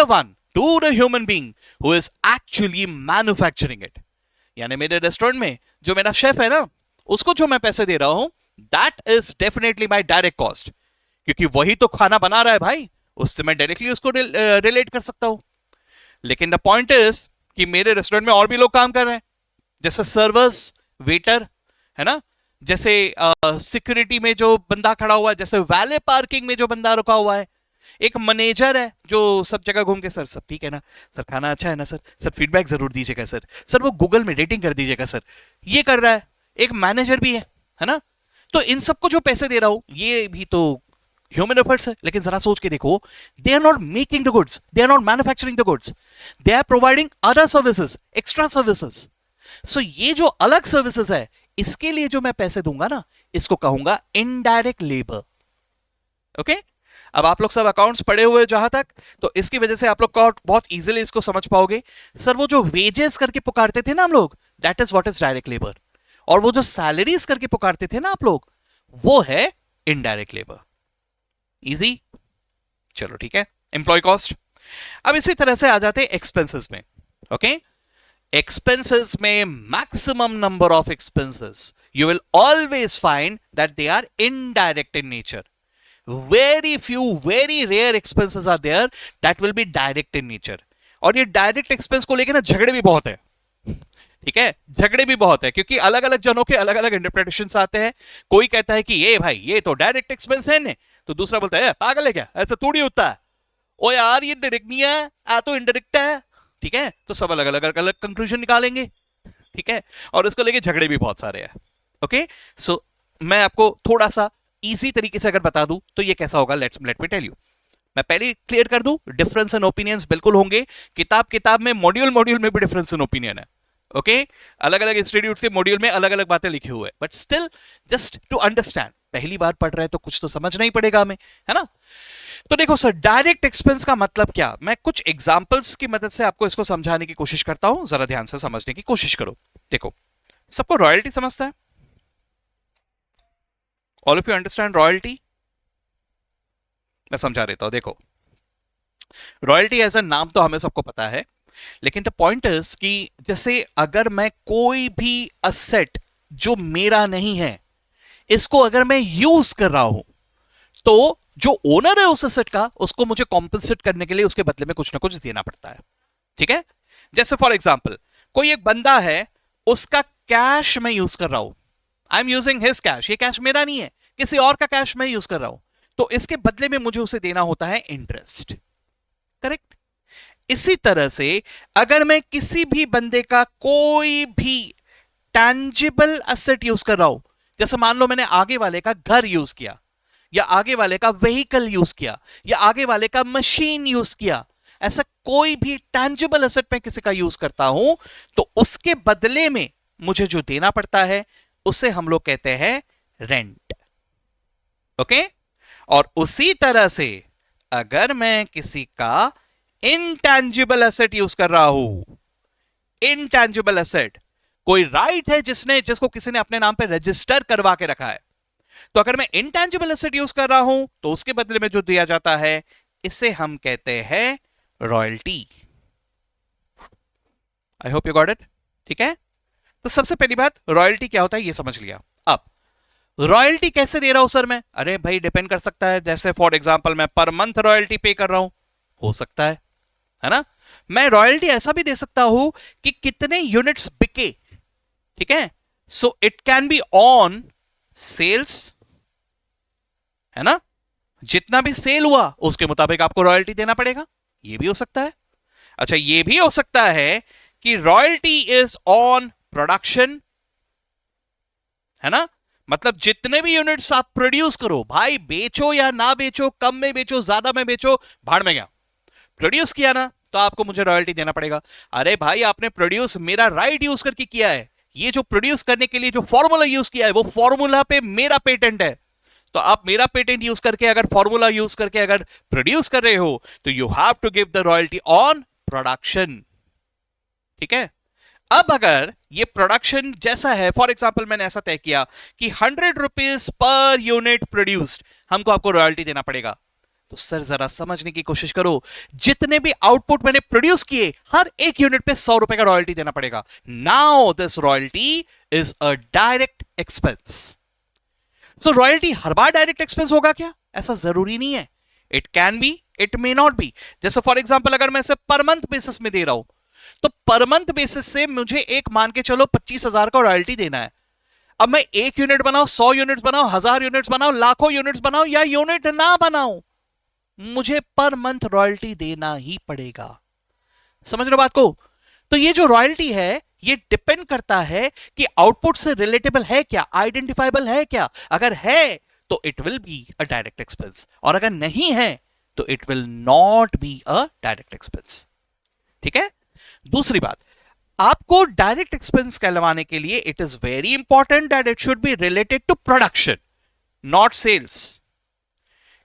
the human being who is actually manufacturing it. यानी मेरे restaurant में जो मेरा chef है ना, उसको जो मैं पैसे दे रहा हूं, that is definitely my direct cost, क्योंकि वही तो खाना बना रहा है भाई, उससे मैं डायरेक्टली उसको रिलेट कर सकता हूं। लेकिन द पॉइंट इज कि मेरे रेस्टोरेंट में और भी लोग काम कर रहे हैं, जैसे सर्वर्स, वेटर, है ना, जैसे सिक्योरिटी में जो बंदा खड़ा हुआ है, जैसे वैले पार्किंग में जो बंदा रुका हुआ है, एक मैनेजर है जो सब जगह घूम के, सर सब ठीक है ना सर, खाना अच्छा है ना सर, सर फीडबैक जरूर दीजिएगा सर, सर वो गूगल में रेटिंग कर दीजिएगा सर, ये कर रहा है। एक मैनेजर भी है ना? तो इन सबको जो पैसे दे रहा हूं, ये भी तो ह्यूमन एफर्ट्स है। लेकिन जरा सोच के देखो, they are not making the goods, they are not manufacturing the goods, they are providing other services, extra services. So ये जो अलग सर्विसेज है, इसके लिए जो मैं पैसे दूंगा ना, इसको कहूंगा इनडायरेक्ट लेबर। ओके, अब आप लोग सब अकाउंट्स पढ़े हुए जहां तक, तो इसकी वजह से आप लोग बहुत इजीली इसको समझ पाओगे। सर वो जो वेजेस करके पुकारते थे ना हम लोग, that is what is direct labour, और वो जो सैलरीज करके पुकारते थे ना आप लोग, वो है इनडायरेक्ट लेबर। इजी? चलो ठीक है, एम्प्लॉय कॉस्ट। अब इसी तरह से आ जाते हैं एक्सपेंसेस में। ओके, expenses में maximum number of expenses you will always find that they are indirect in nature. Very few, very rare expenses are there that will be direct in nature. और ये direct expense को लेकर ना झगड़े भी बहुत है, ठीक है, झगड़े भी बहुत है क्योंकि अलग अलग जनों के अलग अलग इंटरप्रिटेशंस आते हैं। कोई कहता है कि ये भाई ये तो डायरेक्ट एक्सपेंस है ने, तो दूसरा बोलता है पागल है क्या, ऐसा थोड़ी होता है, ओ यार ये डायरेक्ट नहीं है, आ तो इनडायरेक्ट है। ठीक है, तो सब अलग अलग अलग अलग कंक्लूजन निकालेंगे। ठीक है, और इसको लेके झगड़े भी बहुत सारे हैं। ओके, सो मैं आपको थोड़ा सा इजी तरीके से अगर बता दूं तो ये कैसा होगा, लेट मी टेल यू। मैं पहले क्लियर कर दूं, डिफरेंस इन ओपिनियंस बिल्कुल होंगे, किताब किताब में, मॉड्यूल मॉड्यूल में भी डिफरेंस इन ओपिनियन है। ओके, अलग अलग इंस्टीट्यूट के मॉड्यूल में अलग अलग बातें लिखी हुई है, but still just to understand, पहली बार पढ़ रहे हैं तो कुछ तो समझना ही पड़ेगा हमें, है ना। तो देखो सर, डायरेक्ट एक्सपेंस का मतलब क्या, मैं कुछ एग्जांपल्स की मदद से आपको इसको समझाने की कोशिश करता हूं, जरा ध्यान से समझने की कोशिश करो। देखो, सबको रॉयल्टी समझता है, all of you understand royalty. मैं समझा देता हूं, देखो रॉयल्टी एज अ नाम तो हमें सबको पता है, लेकिन द पॉइंट इज कि जैसे अगर मैं कोई भी असेट जो मेरा नहीं है, इसको अगर मैं यूज कर रहा हूं, तो जो ओनर है उस असेट का, उसको मुझे कॉम्पनसेट करने के लिए उसके बदले में कुछ ना कुछ देना पड़ता है। ठीक है, जैसे फॉर एग्जाम्पल कोई एक बंदा है, उसका कैश मैं यूज कर रहा हूं, I am using his cash, ये कैश मेरा नहीं है, किसी और का कैश मैं यूज कर रहा हूं, तो इसके बदले में मुझे उसे देना होता है इंटरेस्ट। करेक्ट। इसी तरह से अगर मैं किसी भी बंदे का कोई भी टैंजिबल एसेट यूज कर रहा हूं, जैसे मान लो मैंने आगे वाले का घर यूज किया, या आगे वाले का व्हीकल यूज किया, या आगे वाले का मशीन यूज किया, ऐसा कोई भी टैंजिबल एसेट मैं किसी का यूज करता हूं, तो उसके बदले में मुझे जो देना पड़ता है उसे हम लोग कहते हैं रेंट। ओके, और उसी तरह से अगर मैं किसी का इनटैंजिबल एसेट यूज कर रहा हूं, इनटैंजिबल एसेट, कोई राइट है जिसको किसी ने अपने नाम पे रजिस्टर करवा के रखा है, तो अगर मैं इनटैंजिबल एसेट यूज कर रहा हूं तो उसके बदले में जो दिया जाता है, इसे हम कहते हैं royalty. I hope you got it. ठीक है, तो सबसे पहली बात, रॉयल्टी क्या होता है ये समझ लिया। अब रॉयल्टी कैसे दे रहा हूं सर मैं, अरे भाई डिपेंड कर सकता है, जैसे फॉर एग्जांपल मैं पर मंथ रॉयल्टी पे कर रहा हूं, हो सकता है ना। मैं रॉयल्टी ऐसा भी दे सकता हूं कि कितने यूनिट्स बिके। ठीक है, so it can be on sales, है ना, जितना भी सेल हुआ उसके मुताबिक आपको रॉयल्टी देना पड़ेगा, ये भी हो सकता है। अच्छा, ये भी हो सकता है कि रॉयल्टी इज ऑन प्रोडक्शन, है ना, मतलब जितने भी यूनिट्स आप प्रोड्यूस करो, भाई बेचो या ना बेचो, कम में बेचो ज्यादा में बेचो, भाड़ में गया, प्रोड्यूस किया ना तो आपको मुझे रॉयल्टी देना पड़ेगा। अरे भाई आपने प्रोड्यूस मेरा राइट यूज करके किया है, ये जो प्रोड्यूस करने के लिए जो फॉर्मूला यूज किया है वो फॉर्मूला पे मेरा पेटेंट है, तो आप मेरा पेटेंट यूज करके अगर फॉर्मूला यूज करके अगर प्रोड्यूस कर रहे हो तो you have to give the royalty on production. ठीक है, अब अगर ये प्रोडक्शन जैसा है, फॉर एग्जाम्पल मैंने ऐसा तय किया कि 100 रुपीज पर यूनिट प्रोड्यूस्ड हमको आपको रॉयल्टी देना पड़ेगा, तो सर जरा समझने की कोशिश करो, जितने भी आउटपुट मैंने प्रोड्यूस किए हर एक यूनिट पे 100 रुपए का रॉयल्टी देना पड़ेगा। Now this royalty is a direct expense. So royalty her bar direct expense होगा क्या, ऐसा जरूरी नहीं है, it can B, it may not be. जैसे फॉर एग्जाम्पल अगर मैं इसे पर मंथ बेसिस में दे रहा हूं, तो पर मंथ बेसिस से मुझे एक मान के चलो 25,000 का रॉयल्टी देना है। अब मैं 1 यूनिट बनाऊं, 100 यूनिट्स बनाऊं, 1000 यूनिट्स बनाऊं, लाखों यूनिट्स बनाऊं या यूनिट ना बनाऊं, मुझे पर मंथ रॉयल्टी देना ही पड़ेगा। समझ रहे हो बात को। तो ये जो रॉयल्टी है ये डिपेंड करता है कि आउटपुट से रिलेटेबल है क्या, आइडेंटिफाइबल है क्या, अगर है तो it will be a direct expense, और अगर नहीं है तो it will not be a direct expense. ठीक है, दूसरी बात, आपको डायरेक्ट एक्सपेंस कहलवाने के लिए it is very important that it should be related to production, not sales,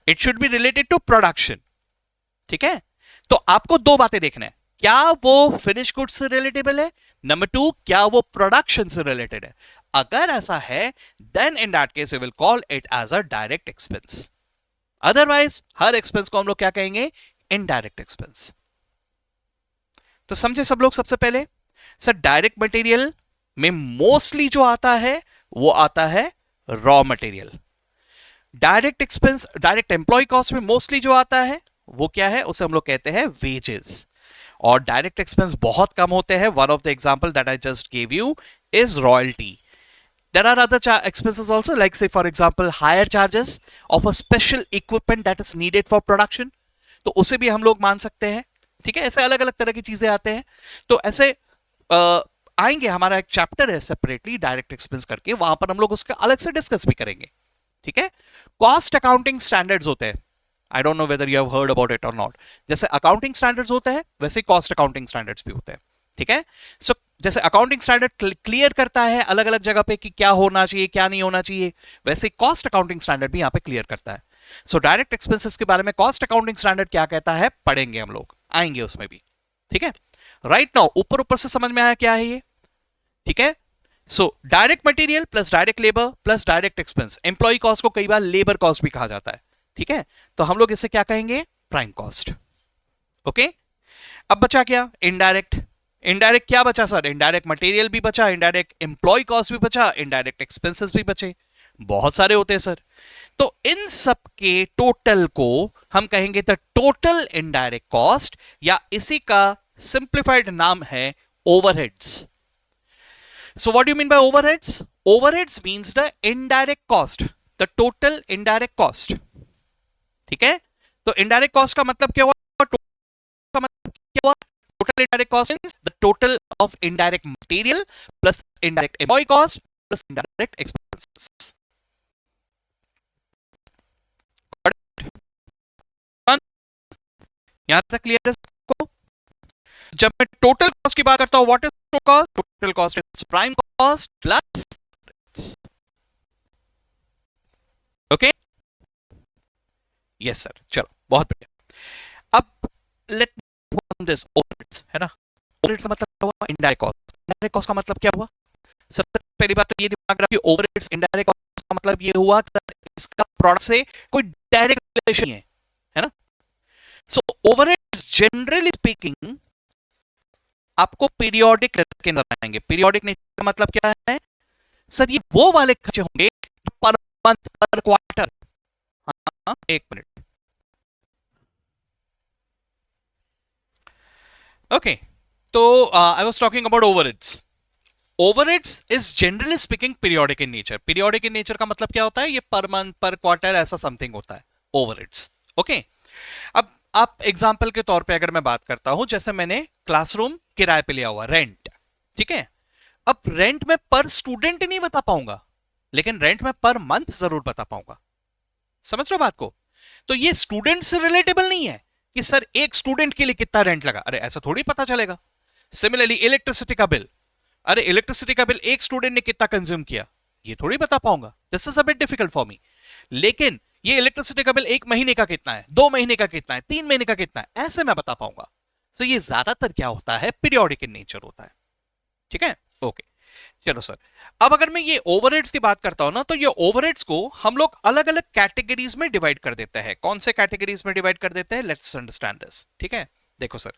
it should be related to production. ठीक है, तो आपको दो बातें देखना है, क्या वो फिनिश गुड्स से रिलेटेबल है, नंबर 2 क्या वो प्रोडक्शन से रिलेटेड है। अगर ऐसा है then in that case we will call it as a direct expense, otherwise हर एक्सपेंस को हम लोग क्या कहेंगे, इनडायरेक्ट एक्सपेंस। तो समझे सब लोग। सबसे पहले सर डायरेक्ट मटेरियल में मोस्टली जो आता है वो आता है raw material. Direct expense, direct employ cost में मोस्टली जो आता है वो क्या है, उसे हम लोग कहते हैं वेजेस। और डायरेक्ट एक्सपेंस बहुत कम होते हैं. One of the example that I just gave you is royalty. There are other expenses also, like say for example higher charges of a special equipment that is needed for production. तो उसे भी हम लोग मान सकते हैं. ठीक है, ऐसे अलग अलग तरह की चीजें आते हैं. तो ऐसे आएंगे, हमारा एक चैप्टर है सेपरेटली डायरेक्ट एक्सपेंस करके, वहां पर हम लोग उसका अलग से डिस्कस भी करेंगे. ठीक है. कॉस्ट अकाउंटिंग स्टैंडर्ड्स होते हैं. I don't know whether you have heard about it और नॉट. जैसे अकाउंटिंग स्टैंडर्ड्स होते हैं वैसे कॉस्ट अकाउंटिंग स्टैंडर्ड्स भी होते हैं. ठीक है. सो जैसे अकाउंटिंग स्टैंडर्ड क्लियर करता है अलग अलग जगह पे कि क्या होना चाहिए क्या नहीं होना चाहिए, वैसे कॉस्ट अकाउंटिंग स्टैंडर्ड भी यहां पे क्लियर करता है. सो डायरेक्ट एक्सपेंसेस के बारे में कॉस्ट अकाउंटिंग स्टैंडर्ड क्या कहता है पढ़ेंगे हम लोग, आएंगे उसमें भी. ठीक है. राइट नाउ ऊपर ऊपर से समझ में आया क्या है ये. ठीक है. So direct material plus direct labour plus direct expense. Employ cost को कई बार लेबर कॉस्ट भी कहा जाता है. ठीक है. तो हम लोग इसे क्या कहेंगे, प्राइम कॉस्ट. ओके. अब बचा क्या, इनडायरेक्ट. इनडायरेक्ट क्या बचा सर, इनडायरेक्ट मटेरियल भी बचा, इनडायरेक्ट एम्प्लॉय कॉस्ट भी बचा, इनडायरेक्ट एक्सपेंसेस भी बचे. बहुत सारे होते हैं सर. तो इन सब के टोटल को हम कहेंगे द टोटल इनडायरेक्ट कॉस्ट, या इसी का सिंप्लीफाइड नाम है overheads. So what do you mean bye overheads? Overheads means the indirect cost, the total indirect cost. ठीक है. तो इनडायरेक्ट कॉस्ट का मतलब क्या हुआ, का मतलब क्या हुआ, total indirect cost means the total of indirect material plus indirect employee cost plus indirect expenses. यहां तक क्लियर है सबको? जब मैं टोटल कॉस्ट की बात करता हूं, what is total cost? Total cost is prime cost plus. Okay. Yes sir, चलो बहुत बढ़िया. अब लेट दिस ओवरहेड्स है ना. ओवरहेड्स का मतलब क्या हुआ, इनडायरेक्ट कॉस्ट. इनडायरेक्ट कॉस्ट का मतलब क्या हुआ? सबसे पहली बात तो ये दिमाग रखिए, ओवरहेड्स इनडायरेक्ट कॉस्ट का मतलब ये हुआ कि इसका प्रोडक्ट से कोई डायरेक्ट रिलेशन नहीं है ना. सो ओवरहेड्स जनरली स्पीकिंग आपको पीरियोडिक के नजर आएंगे. पीरियोडिक नेचर का मतलब क्या है सर, ये वो वाले खर्चे होंगे पर मंथ पर क्वार्टर. हाँ, एक मिनट. ओके. तो I was talking about overheads. Overheads is generally speaking periodic in nature. Periodic in nature का मतलब क्या होता है, ये पर मंथ पर क्वार्टर ऐसा समथिंग होता है ओवरहेड्स. ओके. अब आप एग्जांपल के तौर पे अगर मैं बात करता हूं, जैसे मैंने क्लासरूम किराए पे लिया हुआ, रेंट. ठीक है. अब रेंट में पर स्टूडेंट नहीं बता पाऊंगा, लेकिन रेंट में पर मंथ जरूर बता पाऊंगा. समझ रहे हो बात को? तो ये स्टूडेंट से रिलेटेबल नहीं है कि सर एक स्टूडेंट के लिए कितना रेंट लगा, अरे ऐसा थोड़ी पता चलेगा. सिमिलरली इलेक्ट्रिसिटी का बिल, अरे इलेक्ट्रिसिटी का बिल एक स्टूडेंट ने कितना कंज्यूम किया, ये थोड़ी बता पाऊंगा. This is a bit difficult for me. लेकिन ये इलेक्ट्रिसिटी का बिल 1 महीने का कितना है, 2 महीने का कितना है, 3 महीने का कितना है, ऐसे मैं बता पाऊंगा. सो ये ज्यादातर क्या होता है, पीरियोडिक इन नेचर होता है. ठीक है. ओके. चलो सर, अब अगर मैं ये ओवरहेड्स की बात करता हूं ना, तो ये ओवरहेड्स को हम लोग अलग अलग कैटेगरीज में डिवाइड कर देते हैं. कौन से कैटेगरीज में डिवाइड कर देते हैं, लेट्स अंडरस्टैंड दिस. ठीक है. देखो सर,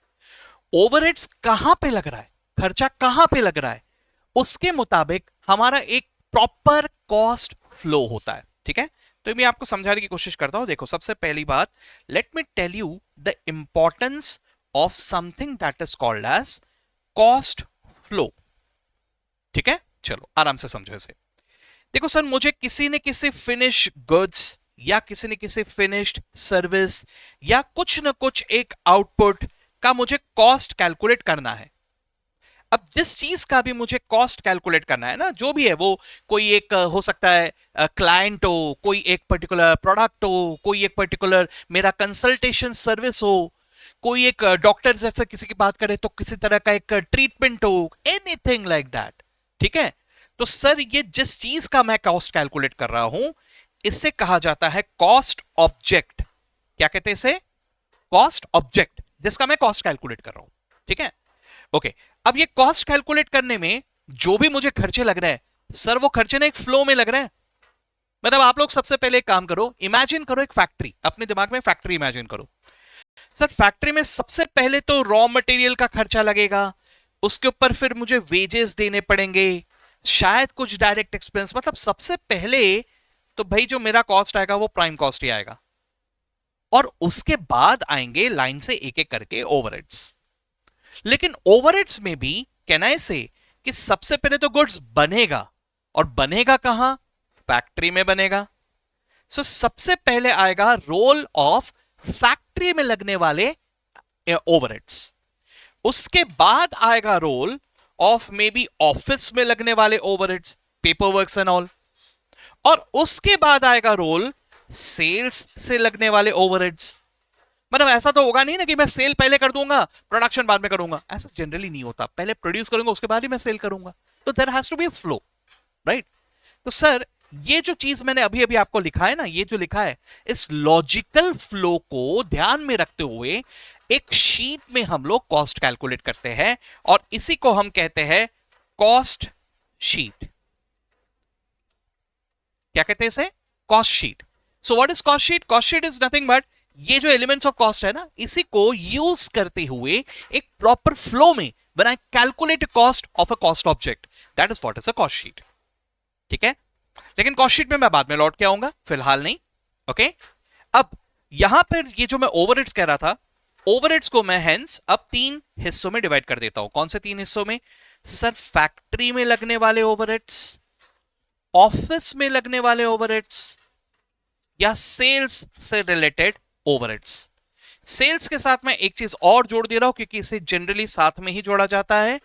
ओवरहेड्स कहां पे लग रहा है, खर्चा कहां पे लग रहा है, उसके मुताबिक हमारा एक प्रॉपर कॉस्ट फ्लो होता है. ठीक है. तो मैं आपको समझाने की कोशिश करता हूं. देखो, सबसे पहली बात, let me tell you the importance of something that is called as cost flow. ठीक है. चलो आराम से समझो इसे. देखो सर, मुझे किसी ने किसी फिनिश गुड्स या किसी ने किसी फिनिश्ड सर्विस या कुछ न कुछ एक आउटपुट का मुझे कॉस्ट कैलकुलेट करना है. अब जिस चीज का भी मुझे कॉस्ट कैलकुलेट करना है ना, जो भी है वो, कोई एक हो सकता है क्लाइंट हो, कोई एक पर्टिकुलर प्रोडक्ट हो, कोई एक पर्टिकुलर मेरा कंसल्टेशन सर्विस हो, कोई एक डॉक्टर जैसे किसी की बात करें तो किसी तरह का एक ट्रीटमेंट हो, एनीथिंग लाइक दैट. ठीक है. तो सर ये जिस चीज का मैं कॉस्ट कैलकुलेट कर रहा हूं, इससे कहा जाता है कॉस्ट ऑब्जेक्ट. क्या कहते हैं इसे, कॉस्ट ऑब्जेक्ट, जिसका मैं कॉस्ट कैलकुलेट कर रहा हूं. ठीक है. ओके. अब ये कॉस्ट कैलकुलेट करने में जो भी मुझे खर्चे लग रहे हैं सर, वो खर्चे ना एक फ्लो में लग रहे हैं. मतलब आप लोग सबसे पहले एक काम करो, इमेजिन करो एक फैक्ट्री, अपने दिमाग में फैक्ट्री इमेजिन करो. सर फैक्ट्री में सबसे पहले तो रॉ मटेरियल का खर्चा लगेगा, उसके ऊपर फिर मुझे वेजेस देने पड़ेंगे, शायद कुछ डायरेक्ट एक्सपेंस. मतलब सबसे पहले तो भाई जो मेरा कॉस्ट आएगा वो प्राइम कॉस्ट ही आएगा, और उसके बाद आएंगे लाइन से एक एक करके ओवरहेड्स. लेकिन ओवरहेड्स में भी कैन आई से कि सबसे पहले तो गुड्स बनेगा, और बनेगा कहां? फैक्ट्री में बनेगा। सो सबसे पहले आएगा रोल ऑफ फैक्ट्री में लगने वाले ओवरहेड्स, उसके बाद आएगा role of maybe office में लगने वाले overheads, paper works and all, और उसके बाद आएगा रोल सेल्स से लगने वाले ओवरहेड्स। मतलब ऐसा तो होगा नहीं ना कि मैं सेल पहले कर दूंगा प्रोडक्शन बाद में करूंगा, ऐसा जनरली नहीं होता, पहले प्रोड्यूस करूंगा उसके बाद ही मैं सेल करूंगा। तो there has to be a flow, right? तो सर ये जो चीज मैंने अभी अभी आपको लिखा है ना, ये जो लिखा है, इस लॉजिकल फ्लो को ध्यान में रखते हुए एक शीट में हम लोग कॉस्ट कैलकुलेट करते हैं, और इसी को हम कहते हैं कॉस्ट शीट। क्या कहते हैं इसे? Cost sheet. So what is cost sheet? Cost sheet is nothing but ये जो एलिमेंट्स ऑफ कॉस्ट है ना, इसी को यूज करते हुए एक प्रॉपर फ्लो में when I calculate cost of a cost object, that is what is a cost sheet. ठीक है, लेकिन कॉस्ट शीट में मैं बाद में लौट के आऊंगा, फिलहाल नहीं। ओके, अब यहां पर ये जो मैं ओवरहेड्स कह रहा था, ओवरहेड्स को मैं हेंस अब 3 हिस्सों में डिवाइड कर देता हूं। कौन से 3 हिस्सों में? सर फैक्ट्री में लगने वाले ओवरहेड्स, ऑफिस में लगने वाले ओवरहेड्स, या सेल्स से रिलेटेड ओवरहेड्स। सेल्स के साथ मैं एक चीज और जोड़ दे रहा हूं क्योंकि इसे जनरली साथ में ही जोड़ा जाता है,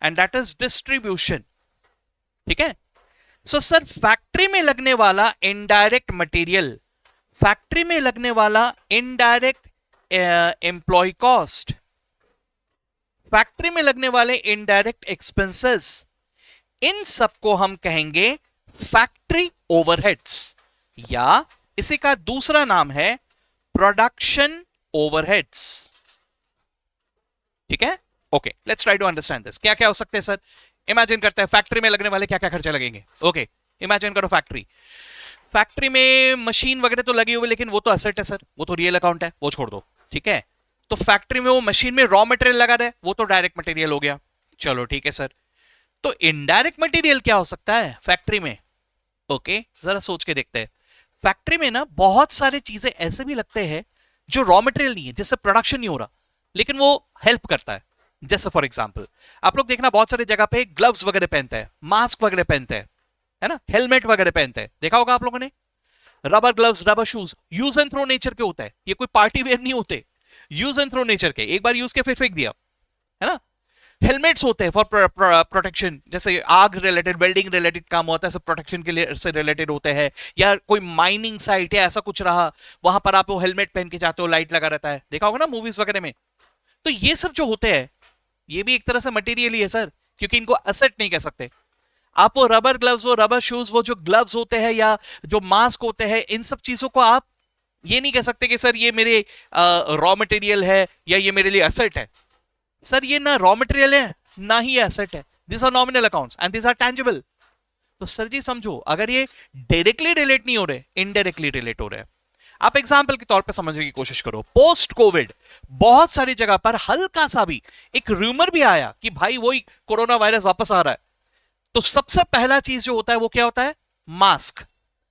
एंड दैट इज डिस्ट्रीब्यूशन। ठीक है, सो सर फैक्ट्री में लगने वाला इनडायरेक्ट मटेरियल, फैक्ट्री में लगने वाला इनडायरेक्ट एम्प्लॉय कॉस्ट, फैक्ट्री में लगने वाले इनडायरेक्ट एक्सपेंसेस, इन सबको हम कहेंगे फैक्ट्री ओवरहेड्स, या इसी का दूसरा नाम है प्रोडक्शन ओवरहेड्स। ठीक है, okay, let's try to understand this. क्या क्या हो सकते हैं सर? इमेजिन करते हैं फैक्ट्री में लगने वाले क्या क्या खर्चे लगेंगे। ओके, इमेजिन करो फैक्ट्री, फैक्ट्री में मशीन वगैरह तो लगी हुई, लेकिन वो तो असेट है सर, वो तो रियल अकाउंट है, वो छोड़ दो। ठीक है, तो फैक्ट्री में वो मशीन में रॉ मटेरियल लगा रहे, वो तो डायरेक्ट मटेरियल हो गया। चलो ठीक है सर, तो इनडायरेक्ट मटेरियल क्या हो सकता है फैक्ट्री में? ओके, जरा सोच के देखते हैं। फैक्ट्री में ना बहुत सारी चीजें ऐसे भी लगते हैं जो रॉ मटेरियल नहीं है, जिससे प्रोडक्शन नहीं हो रहा, लेकिन वो हेल्प करता है। जैसे फॉर एग्जांपल आप लोग देखना बहुत सारी जगह पे ग्लव्स वगैरह पहनते हैं, मास्क वगैरह पहनते हैं, है ना, हेलमेट वगैरह पहनते हैं, देखा होगा आप लोगों ने। Rubber gloves, rubber shoes use and throw nature के होता है, ये कोई पार्टी वेयर नहीं होते, यूज एंड थ्रो नेचर के, एक बार यूज के फिर फेंक दिया, है ना। हेलमेट्स होते हैं फॉर प्रोटेक्शन, जैसे आग रिलेटेड, वेल्डिंग रिलेटेड काम होता है, सब प्रोटेक्शन के लिए से रिलेटेड होते हैं, या कोई माइनिंग साइट या ऐसा कुछ रहा, वहां पर आप वो हेलमेट पहन के जाते हो, लाइट लगा रहता है, देखा होगा ना मूवीज वगैरह में। तो ये सब जो होते हैं, ये भी एक तरह से मटेरियल ही है सर, क्योंकि इनको असेट नहीं कह सकते आप। वो रबर ग्लव्स, वो रबर शूज, वो जो ग्लव्स होते हैं या जो मास्क होते हैं, इन सब चीजों को आप ये नहीं कह सकते कि सर ये मेरे रॉ मटेरियल है या ये मेरे लिए असेट है। सर ये ना रॉ मटेरियल है ना ही एसेट है, this are nominal accounts and this are tangible. तो सर जी समझो, अगर ये डायरेक्टली रिलेट नहीं हो रहे, इनडायरेक्टली रिलेट हो रहे हैं। आप एग्जांपल के तौर पे समझने की कोशिश करो, पोस्ट कोविड बहुत सारी जगह पर हल्का सा भी एक रूमर भी आया कि भाई वही कोरोना वायरस वापस आ रहा है, तो सबसे पहला चीज जो होता है वो क्या होता है? मास्क।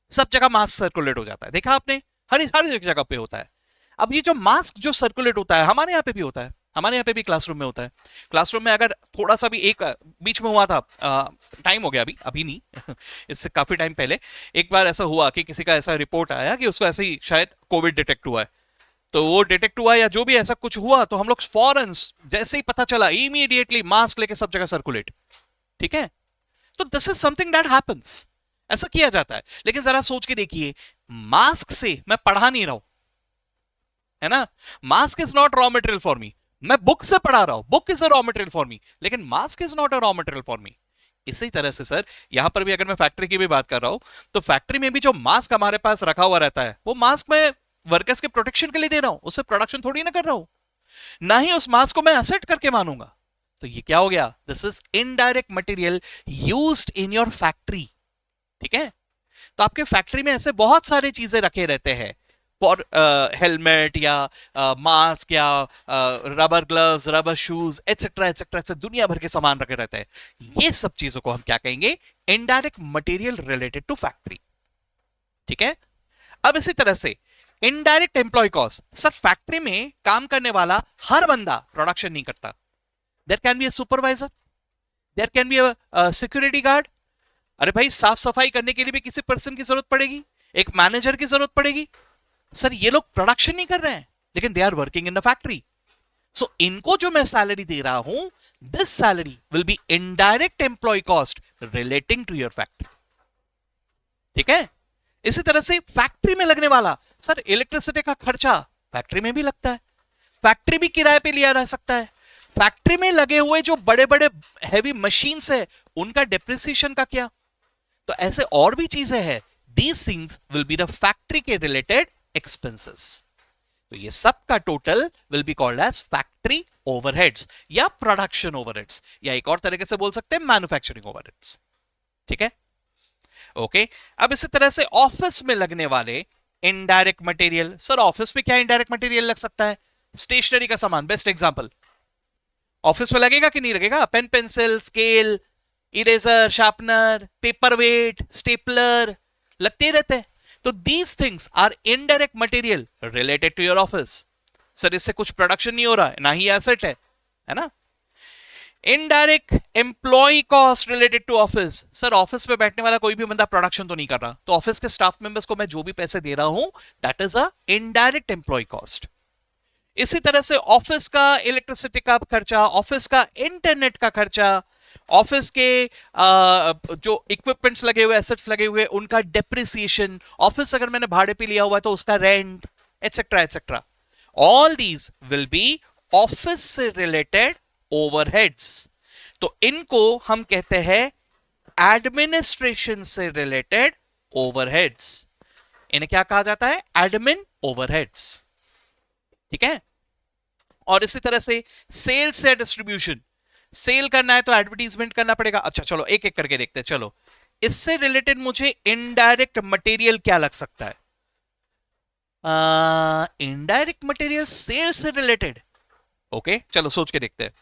सब जगह मास्क सर्कुलेट हो जाता है, देखा आपने, हर हर जगह पे होता है। अब ये जो मास्क जो सर्कुलेट होता है, हमारे यहाँ पे भी होता है, हमारे यहाँ पे भी क्लासरूम में होता है। क्लासरूम में अगर थोड़ा सा भी एक बीच में हुआ था, टाइम हो गया अभी अभी नहीं इससे काफी टाइम पहले, एक बार ऐसा हुआ कि किसी का ऐसा रिपोर्ट आया कि उसको ऐसे ही शायद कोविड डिटेक्ट हुआ है। तो वो डिटेक्ट हुआ या जो भी ऐसा कुछ हुआ, तो हम लोग फॉरन जैसे ही पता चला इमीडिएटली मास्क लेके सब जगह सर्कुलेट। ठीक है, तो this is something that happens, ऐसा किया जाता है। लेकिन जरा सोच के देखिए, मास्क से मैं पढ़ा नहीं रहा हूं, है ना, mask is not raw material for me, मैं बुक से पढ़ा रहा हूं, book is a raw material for me, लेकिन mask is not a raw material for me. इसी तरह से सर यहां पर भी अगर मैं फैक्ट्री की भी बात कर रहा हूं, तो फैक्ट्री में भी जो मास्क हमारे पास रखा हुआ रहता है, वो मास्क मैं वर्कर्स के प्रोटेक्शन के लिए दे रहा हूं, उससे प्रोडक्शन थोड़ी ना कर रहा हूं, ना ही उस मास्क को मैं असेट करके मानूंगा। तो ये क्या हो गया? This is indirect material used in your factory. ठीक है, तो आपके फैक्ट्री में ऐसे बहुत सारी चीजें रखे रहते हैं, फॉर हेलमेट या मास्क या rubber gloves, rubber shoes etcetera etcetera, दुनिया भर के सामान रखे रहते हैं। ये सब चीजों को हम क्या कहेंगे? Indirect material related to factory. ठीक है, अब इसी तरह से indirect employ cost, sir factory में काम करने वाला हर बंदा प्रोडक्शन नहीं करता, there can be a supervisor, there can be a security guard. अरे भाई साफ सफाई करने के लिए भी किसी पर्सन की जरूरत पड़ेगी, एक मैनेजर की जरूरत पड़ेगी। सर ये लोग प्रोडक्शन नहीं कर रहे हैं लेकिन they are working in the factory. So इनको जो मैं सैलरी दे रहा हूं, this salary will be indirect employ cost relating to your factory. ठीक है, इसी तरह से फैक्ट्री में लगने वाला, सर इलेक्ट्रिसिटी का खर्चा फैक्ट्री में भी लगता है, फैक्ट्री भी किराए पे लिया रह सकता है। फैक्ट्री में लगे हुए जो बड़े बड़े हैवी मशीन्स है उनका डेप्रिसिएशन का क्या, तो ऐसे और भी चीजें हैं। These things will be the factory के रिलेटेड एक्सपेंसेस। तो ये सब का total will be called as factory overheads या प्रोडक्शन ओवरहेड्स, या एक और तरीके से बोल सकते हैं मैन्युफैक्चरिंग ओवरहेड्स। ठीक है, ओके। अब इसी तरह से ऑफिस में लगने वाले इनडायरेक्ट मटेरियल, सर ऑफिस में क्या इनडायरेक्ट मटेरियल लग सकता है? स्टेशनरी का सामान, बेस्ट एग्जांपल। ऑफिस में लगेगा कि नहीं लगेगा? Pen pencil, scale, eraser, sharpener, paper weight, stapler लगते रहते हैं। तो these things are indirect material related to your office. Sir इससे कुछ प्रोडक्शन नहीं हो रहा है, ना ही एसेट है ना। Indirect employ cost related to office, sir office में बैठने वाला कोई भी बंदा प्रोडक्शन तो नहीं कर रहा, तो ऑफिस के स्टाफ मेंबर्स को मैं जो भी पैसे दे रहा हूं that is a indirect employ cost. इसी तरह से ऑफिस का इलेक्ट्रिसिटी का खर्चा, ऑफिस का इंटरनेट का खर्चा, ऑफिस के जो इक्विपमेंट्स लगे हुए, एसेट्स लगे हुए, उनका डेप्रिसिएशन, ऑफिस अगर मैंने भाड़े पे लिया हुआ है तो उसका rent, etcetera etcetera. All these will B office से रिलेटेड ओवरहेड्स। तो इनको हम कहते हैं एडमिनिस्ट्रेशन से रिलेटेड ओवरहेड्स। इन्हें क्या कहा जाता है? Admin overheads. ठीक है, और इसी तरह से सेल्स से डिस्ट्रीब्यूशन, सेल करना है तो एडवर्टीजमेंट करना पड़ेगा। अच्छा चलो एक एक करके देखते हैं। चलो इससे रिलेटेड मुझे इनडायरेक्ट मटेरियल क्या लग सकता है? इनडायरेक्ट मटेरियल सेल्स से रिलेटेड। ओके चलो सोच के देखते हैं।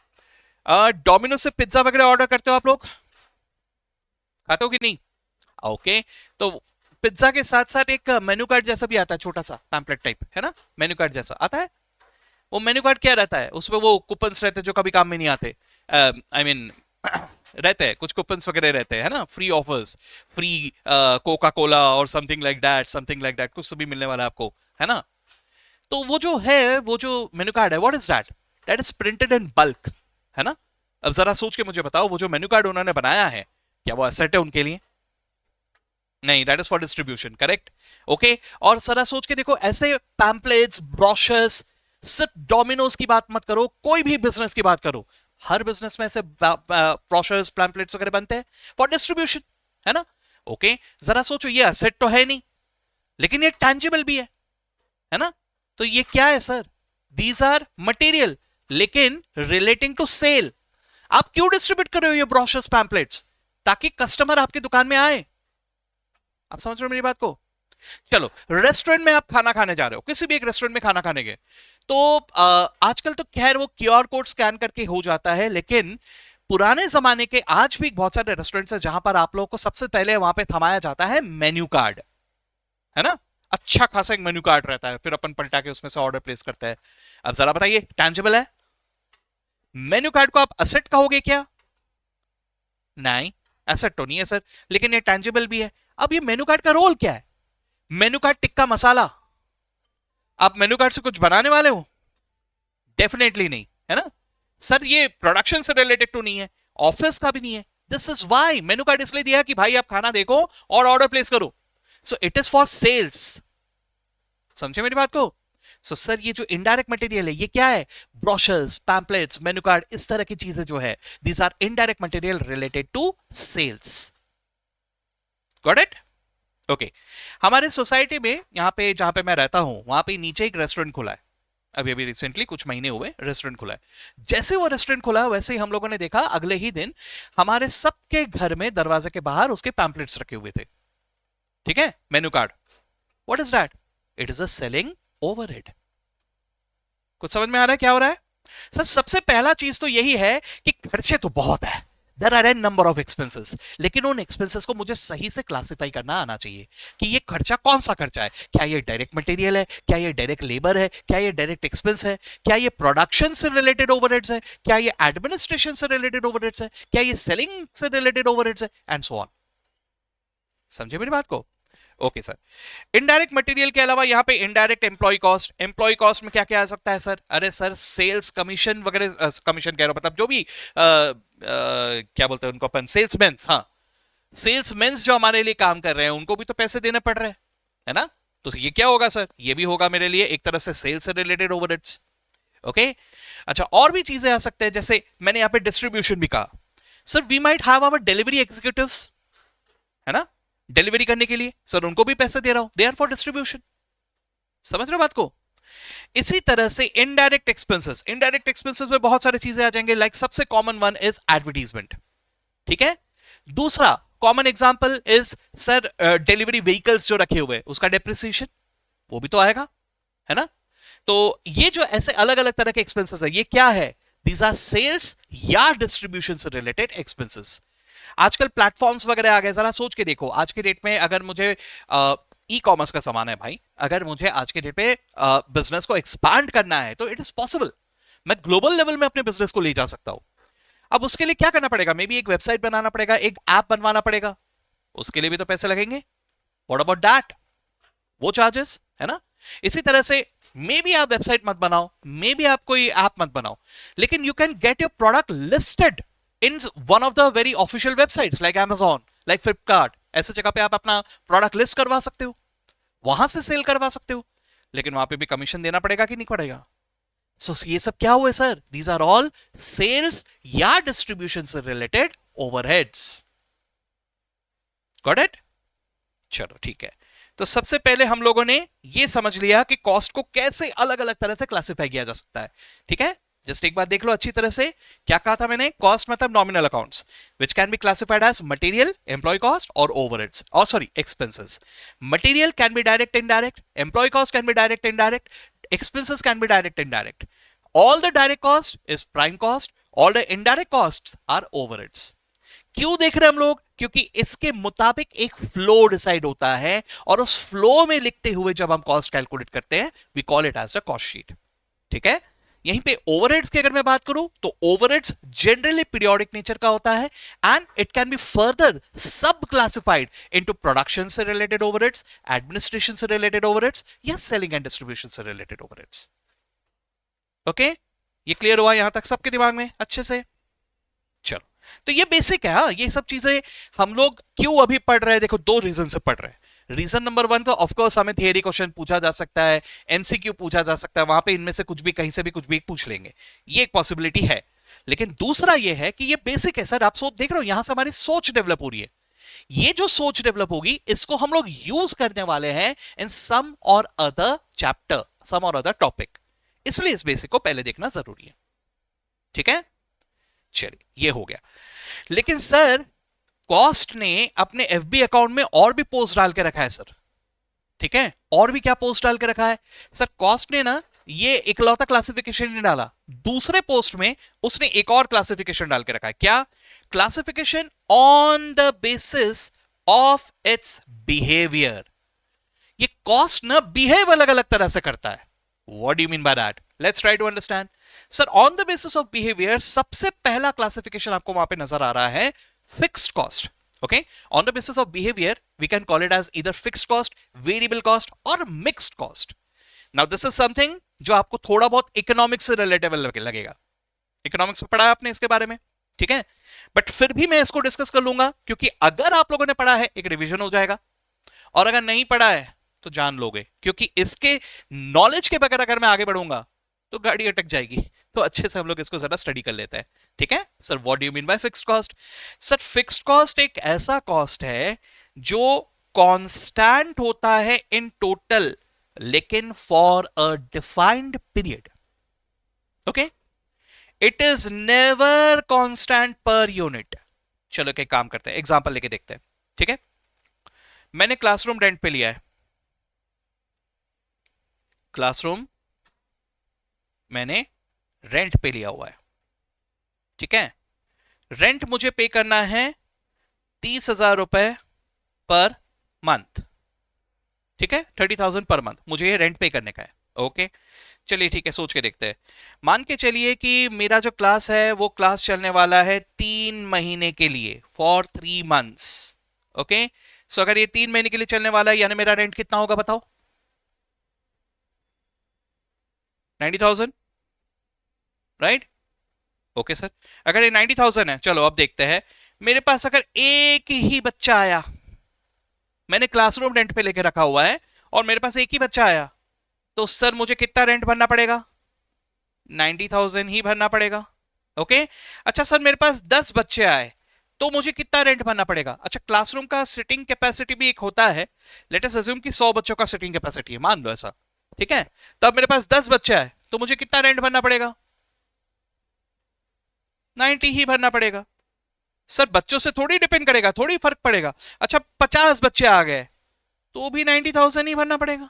डोमिनोज से पिज्जा वगैरह ऑर्डर करते हो आप लोग? खाते हो कि नहीं? ओके, तो पिज्जा के साथ साथ एक मेन्यू कार्ड जैसा भी आता है, छोटा सा पैम्पलेट टाइप, है ना, मेन्यू कार्ड जैसा आता है। वो मेन्यू कार्ड क्या रहता है? उसमें वो कूपन्स रहते हैं जो कभी काम में नहीं आते। आई मीन रहते हैं कुछ कूपन्स वगैरह रहते हैं, है ना, free offers, free Coca Cola और समथिंग लाइक दैट, कुछ तो भी मिलने वाला है आपको, है ना। तो वो जो है, वो जो मेन्यू कार्ड है, what is that? That is printed in bulk, है ना। अब जरा सोच के मुझे बताओ, वो जो मेन्यू कार्ड उन्होंने बनाया है, क्या वो एसेट है उनके लिए? नहीं, that is for distribution, correct. Okay, और जरा सोच के देखो, ऐसे पैम्पलेट्स, ब्रोशर्स, सिर्फ डोमिनोज की बात मत करो, कोई भी बिजनेस की बात करो, हर बिजनेस में ऐसे ब्रोशर्स, पैम्पलेट्स वगैरह बनते हैं फॉर डिस्ट्रीब्यूशन, है ना। ओके, जरा सोचो, ये एसेट तो है नहीं लेकिन ये टैंजिबल भी है ना। तो ये क्या है सर? दीज आर मटेरियल लेकिन रिलेटिंग टू सेल। आप क्यों डिस्ट्रीब्यूट कर रहे हो ये ब्रोशर्स, पैम्पलेट्स? ताकि कस्टमर आपकी दुकान में आए। आप समझ रहे हो मेरी बात को? चलो रेस्टोरेंट में आप खाना खाने जा रहे हो, किसी भी एक रेस्टोरेंट में खाना खाने गए, तो आजकल तो खैर वो क्यूआर कोड स्कैन करके हो जाता है, लेकिन पुराने जमाने के आज भी बहुत सारे रेस्टोरेंट्स हैं जहां पर आप लोगों को सबसे पहले वहां पे थमाया जाता है मेन्यू कार्ड, है ना। अच्छा खासा एक मेन्यू कार्ड रहता है, फिर अपन पलटा के उसमें से ऑर्डर प्लेस करते हैं। अब जरा बताइए, टैंजिबल है? मेन्यू कार्ड को आप असेट कहोगे क्या? नहीं, एसेट तो नहीं है सर, लेकिन ये टैंजिबल भी है। अब ये मेन्यू कार्ड का रोल क्या है? मेन्यू कार्ड टिक्का मसाला, आप मेन्यू कार्ड से कुछ बनाने वाले हो? डेफिनेटली नहीं, है ना। सर ये प्रोडक्शन से रिलेटेड तो नहीं है, ऑफिस का भी नहीं है। This is why menu card इसलिए दिया कि भाई आप खाना देखो और ऑर्डर प्लेस करो। So it is for sales. समझे मेरी बात को? सो सर ये जो इनडायरेक्ट मटेरियल है, ये क्या है? ब्रोशर्स, पैम्पलेट्स, मेन्यू कार्ड, इस तरह की चीजें जो है, these are indirect material related to sales. Got it? Okay, हमारे सोसाइटी में यहां पे जहां पे मैं रहता हूं, वहां पे नीचे एक रेस्टोरेंट खुला है। अभी अभी रिसेंटली कुछ महीने हुए रेस्टोरेंट खुला है। जैसे वो रेस्टोरेंट खुला वैसे ही हम लोगों ने देखा अगले ही दिन हमारे सबके घर में दरवाजे के बाहर उसके पैम्पलेट्स रखे हुए थे। ठीक है, menu card. What is that? It is a selling overhead. कुछ समझ में आ रहा है क्या हो रहा है? सर सबसे पहला चीज तो यही है कि खर्चे तो बहुत है, there are an number of expenses, लेकिन उन एक्सपेंसेस को मुझे सही से क्लासिफाई करना आना चाहिए कि ये खर्चा कौन सा खर्चा है। क्या ये डायरेक्ट मटेरियल है, क्या ये डायरेक्ट लेबर है, क्या ये डायरेक्ट एक्सपेंस है, क्या ये प्रोडक्शन से रिलेटेड ओवरहेड्स है, क्या ये एडमिनिस्ट्रेशन से रिलेटेड ओवरहेड्स है, क्या ये सेलिंग से रिलेटेड ओवरहेड्स है, एंड सो ऑन। समझे मेरी बात को? Okay sir. इनडायरेक्ट मटेरियल के अलावा यहाँ पे इनडायरेक्ट एम्प्लॉय कॉस्ट में क्या क्या आ सकता है सर? अरे सर सेल्स कमीशन वगैरह, कमीशन कह रहा हूं मतलब जो भी क्या बोलते हैं उनको अपन, सेल्समैन, हाँ सेल्समैन जो हमारे लिए काम कर रहे हैं उनको भी तो पैसे देने पड़ रहे हैं, है ना? तो ये क्या होगा सर? ये भी होगा मेरे लिए एक तरह से सेल्स से रिलेटेड ओवरहेड्स। ओके, अच्छा और भी चीजें आ सकते हैं, जैसे मैंने यहाँ पे डिस्ट्रीब्यूशन भी कहा। Sir we might have our delivery executives, है ना, डिलीवरी करने के लिए सर उनको भी पैसे दे रहा हूं, दे आर फॉर डिस्ट्रीब्यूशन। समझ रहे हो बात को? इसी तरह से इनडायरेक्ट एक्सपेंसेस में बहुत सारी चीजें आ जाएंगे, लाइक सबसे कॉमन वन इज एडवर्टीजमेंट, ठीक है। दूसरा common example is sir delivery vehicles जो रखे हुए उसका डेप्रिसिएशन, वो भी तो आएगा, है ना। तो ये जो ऐसे अलग अलग तरह के एक्सपेंसेस है, ये क्या है? दीज आर सेल्स या डिस्ट्रीब्यूशन से रिलेटेड एक्सपेंसेस। आजकल प्लेटफॉर्म्स वगैरह आ गए, जरा सोच के देखो आज के डेट में अगर मुझे ई कॉमर्स का सामान है भाई, अगर मुझे आज के डेट पे बिजनेस को एक्सपांड करना है तो इट इज पॉसिबल, मैं ग्लोबल लेवल में अपने बिजनेस को ले जा सकता हूं। अब उसके लिए क्या करना पड़ेगा? मे बी एक वेबसाइट बनाना पड़ेगा, एक ऐप बनवाना पड़ेगा, उसके लिए भी तो पैसे लगेंगे। What about that? वो चार्जेस, है ना। इसी तरह से मे बी आप वेबसाइट मत बनाओ, मे बी आप कोई ऐप मत बनाओ, लेकिन you can get your product listed in one of the very official websites like Amazon, like Flipkart. ऐसे जगह पे आप अपना प्रोडक्ट लिस्ट करवा सकते हो, वहां से सेल करवा सकते हो, लेकिन वहां पे भी कमीशन देना पड़ेगा कि नहीं पड़ेगा? सो ये सब क्या हुए sir? These are all sales या डिस्ट्रीब्यूशन से रिलेटेड ओवरहेड्स। Got it? चलो ठीक है। तो सबसे पहले हम लोगों ने ये समझ लिया कि कॉस्ट को कैसे अलग अलग तरह से क्लासिफाई किया जा सकता है, ठीक है। जस्ट एक बार देख लो अच्छी तरह से, क्या कहा था मैंने? कॉस्ट मतलब nominal accounts which can be classified as material, employ cost और ओवरहेड्स, और sorry expenses. Material can be direct indirect, employ cost can be direct indirect, expenses can be direct indirect. All the direct cost is prime cost, all the indirect costs are overheads. क्यों देख रहे हैं हम लोग? क्योंकि इसके मुताबिक एक फ्लो डिसाइड होता है, और उस फ्लो में लिखते हुए जब हम कॉस्ट कैलकुलेट करते हैं we call it as a cost sheet, ठीक है। यहीं पे ओवरहेड्स की अगर मैं बात करूं तो ओवरहेड्स जनरली पीरियोडिक नेचर का होता है, and it can be further सब क्लासिफाइड इनटू प्रोडक्शन से रिलेटेड ओवरहेड्स, एडमिनिस्ट्रेशन से रिलेटेड ओवरहेड्स, या सेलिंग एंड डिस्ट्रीब्यूशन से रिलेटेड ओवरहेड्स। ओके, ये क्लियर हुआ यहां तक सबके दिमाग में अच्छे से? चलो, तो ये बेसिक है। हाँ, ये सब चीजें हम लोग क्यों अभी पढ़ रहे हैं? देखो दो रीजन से पढ़ रहे हैं। रीजन नंबर वन, तो ऑफकोर्स हमें थियरी क्वेश्चन पूछा जा सकता है, एमसीक्यू पूछा जा सकता है, वहां पे इनमें से कुछ भी, कहीं से भी कुछ भी पूछ लेंगे, ये एक पॉसिबिलिटी है। लेकिन दूसरा ये है कि ये बेसिक है सर, आप सोच देख रहे हो, यहां से हमारी सोच डेवलप हो रही है। ये जो सोच डेवलप होगी इसको हम लोग यूज करने वाले हैं इन सम और अदर चैप्टर, सम और अदर टॉपिक, इसलिए इस बेसिक को पहले देखना जरूरी है, ठीक है। चलिए ये हो गया। लेकिन सर कॉस्ट ने अपने एफबी अकाउंट में और भी पोस्ट डाल के रखा है सर, ठीक है। और भी क्या पोस्ट डाल के रखा है सर? कॉस्ट ने ना ये इकलौता क्लासिफिकेशन नहीं डाला, दूसरे पोस्ट में उसने एक और क्लासिफिकेशन डाल के रखा है। क्या? Classification on the basis of its behaviour. ये कॉस्ट ना बिहेव अलग अलग तरह से करता है। What do you mean by that? Let's try to understand. Sir on the basis of behaviour सबसे पहला क्लासिफिकेशन आपको वहां पे नजर आ रहा है fixed cost. Okay, on the basis of behavior we can call it as either fixed cost, variable cost or mixed cost. Now this is something जो आपको थोड़ा बहुत इकोनॉमिक्स से रिलेटेबल लगेगा, इकोनॉमिक्स में पढ़ा है आपने इसके बारे में, ठीक है। बट फिर भी मैं इसको डिस्कस कर लूंगा, क्योंकि अगर आप लोगों ने पढ़ा है एक रिवीजन हो जाएगा, और अगर नहीं पढ़ा है तो जान लोगे, क्योंकि इसके नॉलेज के बगैर अगर मैं आगे बढ़ूंगा तो गाड़ी अटक जाएगी। तो अच्छे से हम लोग इसको जरा स्टडी कर लेते हैं, ठीक है। Sir what do you mean bye fixed cost? Sir fixed cost एक ऐसा कॉस्ट है जो कांस्टेंट होता है इन टोटल, लेकिन for a defined period. Okay, it is never constant per unit. चलो एक काम करते हैं, एग्जांपल लेके देखते हैं, ठीक है। मैंने क्लासरूम रेंट पे लिया है, क्लासरूम मैंने रेंट पे लिया हुआ है, ठीक है। रेंट मुझे पे करना है 30,000 रुपए पर मंथ, ठीक है, 30,000 पर मंथ मुझे ये रेंट पे करने का है। ओके, चलिए ठीक है, सोच के देखते हैं। मान के चलिए कि मेरा जो क्लास है वो क्लास चलने वाला है 3 महीने के लिए, फॉर 3 मंथ्स। ओके, सो अगर ये 3 महीने के लिए चलने वाला है, यानी मेरा रेंट कितना होगा बताओ? 90,000, राइट? ओके सर, अगर ये 90,000 है, चलो अब देखते हैं। मेरे पास अगर एक ही बच्चा आया, मैंने क्लासरूम रेंट पे लेके रखा हुआ है और मेरे पास एक ही बच्चा आया, तो सर मुझे कितना रेंट भरना पड़ेगा? 90,000 ही भरना पड़ेगा। ओके, अच्छा सर मेरे पास 10 बच्चे आए तो मुझे कितना रेंट भरना पड़ेगा? अच्छा, क्लासरूम का सिटिंग कैपेसिटी भी एक होता है, लेट अस अज्यूम कि 100 बच्चों का सिटिंग कैपेसिटी है, मान लो ऐसा, ठीक है। तो अब मेरे पास 10 बच्चे आए तो मुझे कितना रेंट भरना पड़ेगा? 90 ही भरना पड़ेगा। सर बच्चों से थोड़ी डिपेंड करेगा, थोड़ी फर्क पड़ेगा। अच्छा 50 बच्चे आ गए तो भी 90,000 ही भरना पड़ेगा,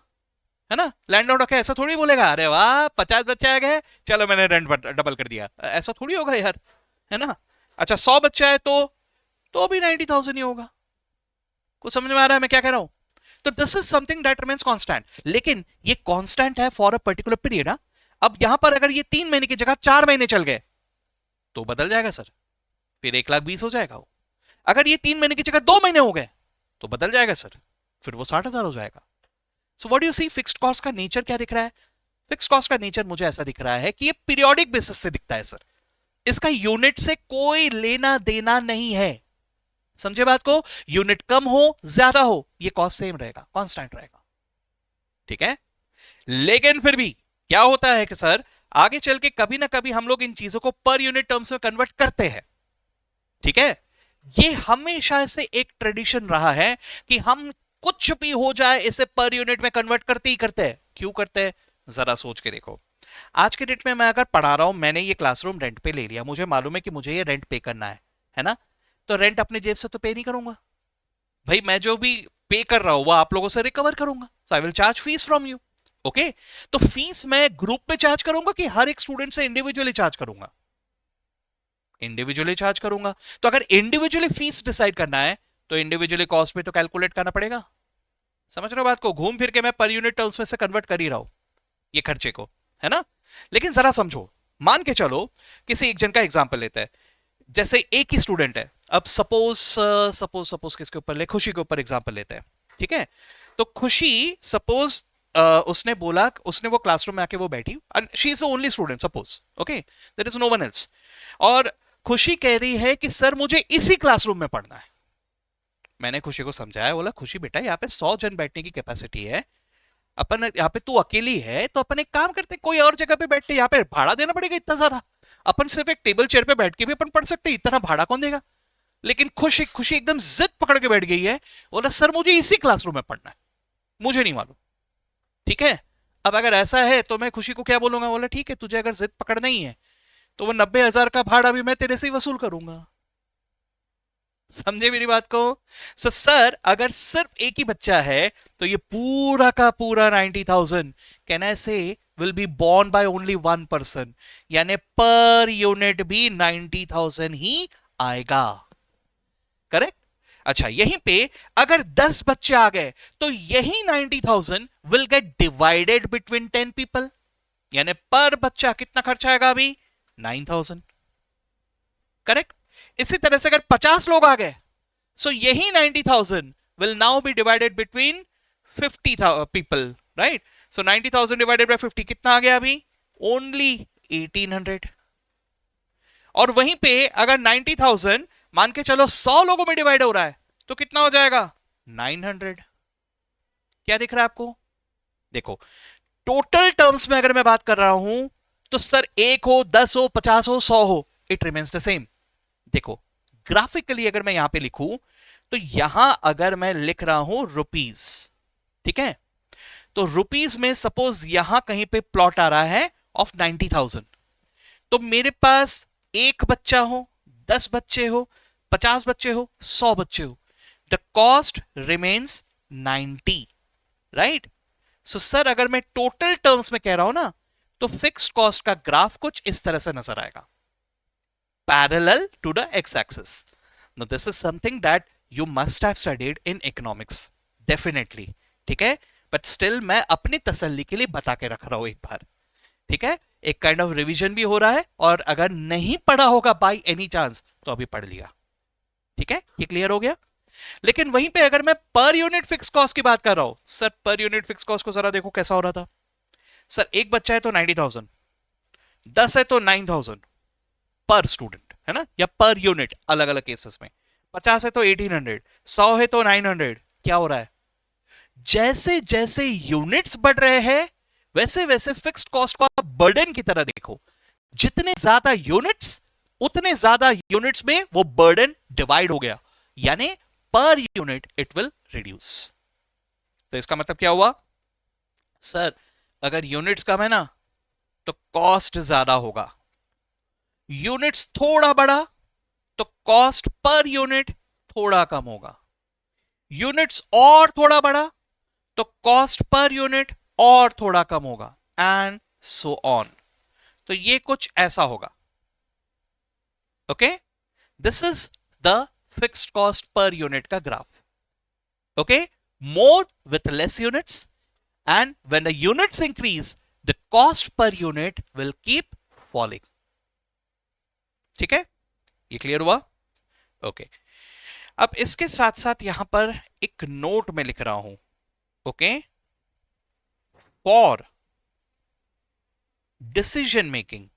है ना। लैंडलॉर्ड आके ऐसा थोड़ी बोलेगा, अरे वाह 50 बच्चे आ गए चलो मैंने रेंट डबल कर दिया, ऐसा थोड़ी होगा यार, है ना। अच्छा 100 बच्चे आए तो भी 90,000 ही होगा। कुछ समझ में आ रहा है मैं क्या कह रहा हूं? तो this is something that remains constant, लेकिन ये कांस्टेंट है फॉर अ पर्टिकुलर पीरियड। अब यहां पर अगर ये 3 महीने की जगह 4 महीने चल गए तो बदल जाएगा सर, फिर 1,20,000 हो जाएगा वो। अगर ये 3 महीने की जगह 2 महीने हो गए तो बदल जाएगा सर, फिर वो 60,000 हो जाएगा। So what do you see, fixed cost का नेचर क्या दिख रहा है? फिक्स्ड कॉस्ट का नेचर मुझे ऐसा दिख रहा है कि ये पीरियोडिक बेसिस से दिखता है सर, इसका यूनिट से कोई लेना देना नहीं है। समझे बात को? यूनिट कम हो ज्यादा हो ये कॉस्ट सेम रहेगा, कांस्टेंट रहेगा, ठीक है। लेकिन फिर भी क्या होता है कि सर आगे चल के कभी ना कभी हम लोग इन चीजों को पर यूनिट टर्म्स में कन्वर्ट करते हैं, ठीक है। ये हमेशा से एक ट्रेडिशन रहा है कि हम कुछ भी हो जाए इसे पर यूनिट में कन्वर्ट करते ही करते हैं। क्यों करते हैं जरा सोच के देखो। आज के डेट में मैं अगर पढ़ा रहा हूं, मैंने ये क्लासरूम रेंट पे ले लिया, मुझे मालूम है कि मुझे ये रेंट पे करना है ना। तो रेंट अपने जेब से तो पे नहीं करूंगा भाई, मैं जो भी पे कर रहा हूं वो आप लोगों से रिकवर करूंगा, so I will charge fees from you. Okay, तो फीस मैं ग्रुप में चार्ज करूंगा कि हर एक स्टूडेंट से इंडिविजुअली चार्ज करूंगा? इंडिविजुअली चार्ज करूंगा। तो अगर इंडिविजुअली फीस डिसाइड करना है तो इंडिविजुअली कॉस्ट में तो कैलकुलेट करना पड़ेगा। समझ रहे हो बात को? घूम फिर के मैं पर यूनिट टर्म्स में से कन्वर्ट कर ही रहा हूं ये खर्चे को, है ना। लेकिन जरा समझो, मान के चलो किसी एक जन का एग्जांपल लेते हैं, जैसे एक ही स्टूडेंट है। अब सपोज सपोज सपोज किसके ऊपर ले, खुशी के ऊपर एग्जांपल लेते हैं, ठीक है। तो खुशी सपोज उसने बोला, उसने वो क्लासरूम में आके वो बैठी, she is the only student suppose, okay, there is no one else. और खुशी कह रही है कि सर मुझे इसी क्लासरूम में पढ़ना है। मैंने खुशी को समझाया, बोला खुशी बेटा यहाँ पे 100 जन बैठने की कैपेसिटी है, अपन यहाँ पे तू अकेली है तो अपन एक काम करते कोई और जगह पे बैठते, यहाँ पे भाड़ा देना पड़ेगा इतना सारा, अपन सिर्फ एक टेबल चेयर पे बैठ के भी अपन पढ़ सकते, इतना भाड़ा कौन देगा। लेकिन खुशी खुशी एकदम जिद पकड़ के बैठ गई है, बोला सर मुझे इसी क्लासरूम में पढ़ना है, मुझे नहीं मालूम, ठीक है। अब अगर ऐसा है तो मैं खुशी को क्या बोलूंगा, बोला ठीक है तुझे अगर जिद पकड़ना ही है तो वो 90,000 का भाड़ा भी मैं तेरे से ही वसूल करूंगा। समझे मेरी बात को? सर अगर सिर्फ एक ही बच्चा है तो ये पूरा का पूरा 90,000 can I say will be born by only 1 person, यानी पर यूनिट भी 90,000 ही आएगा, करेक्ट। अच्छा यहीं पे अगर 10 बच्चे आ गए तो यही 90,000 will get divided between 10 people, यानी पर बच्चा कितना खर्च आएगा अभी? 9,000, करेक्ट। इसी तरह से अगर 50 लोग आ गए सो यही 90,000 will now be divided between 50 people, right. So 90,000 divided by 50 कितना आ गया अभी? ओनली 1,800। और वहीं पे अगर 90,000 मान के चलो 100 लोगों में डिवाइड हो रहा है तो कितना हो जाएगा? 900। क्या दिख रहा है आपको? देखो टोटल टर्म्स में अगर मैं बात कर रहा हूं तो सर 1 हो 10 हो 50 हो 100 हो, इट रिमेन्स द सेम। देखो ग्राफिकली अगर मैं यहां पे लिखूं तो यहां अगर मैं लिख रहा हूं रुपीज, ठीक है, तो रुपीज में सपोज यहां कहीं पे प्लॉट आ रहा है ऑफ 90,000, तो मेरे पास एक बच्चा हो 10 बच्चे हो 50 बच्चे हो 100 बच्चे हो, the cost remains 90, right. So sir अगर मैं टोटल टर्म्स में कह रहा हूं ना तो फिक्स्ड कॉस्ट का ग्राफ कुछ इस तरह से नजर आएगा। parallel to the x-axis. Now this is something that you must have studied in economics, definitely. ठीक है, but still मैं अपनी तसल्ली के लिए बता के रख रहा हूं एक बार. ठीक है, एक काइंड ऑफ रिवीजन भी हो रहा है, और अगर नहीं पढ़ा होगा बाय एनी चांस तो अभी पढ़ लिया. ठीक है, ये क्लियर हो गया. लेकिन वहीं पे अगर मैं पर यूनिट फिक्स कॉस्ट की बात कर रहा हूं, sir per unit fix cost को जरा देखो कैसा हो रहा था. सर एक बच्चा है तो 90,000, 10 है तो 9,000 पर स्टूडेंट, है ना, या पर यूनिट अलग अलग केसेस में. 50 है तो 1800, 100 है तो 900. क्या हो रहा है, जैसे जैसे यूनिट्स बढ़ रहे हैं वैसे वैसे फिक्स्ड कॉस्ट को आप बर्डन की तरह देखो. जितने ज्यादा यूनिट्स, उतने ज्यादा यूनिट्स में वो बर्डन डिवाइड हो गया, यानी per unit it will reduce. तो इसका मतलब क्या हुआ, सर अगर यूनिट्स कम है ना तो कॉस्ट ज्यादा होगा, यूनिट्स थोड़ा बढ़ा तो कॉस्ट पर यूनिट थोड़ा कम होगा, यूनिट्स और थोड़ा बढ़ा तो कॉस्ट पर यूनिट और थोड़ा कम होगा, एंड सो ऑन. तो ये कुछ ऐसा होगा. Okay, this is the fixed cost per unit का graph. Okay, more with less units, and when the units increase the cost per unit will keep falling. ठीक है, ये क्लियर हुआ. ओके, अब इसके साथ साथ यहां पर एक नोट में लिख रहा हूं. Okay, for decision making,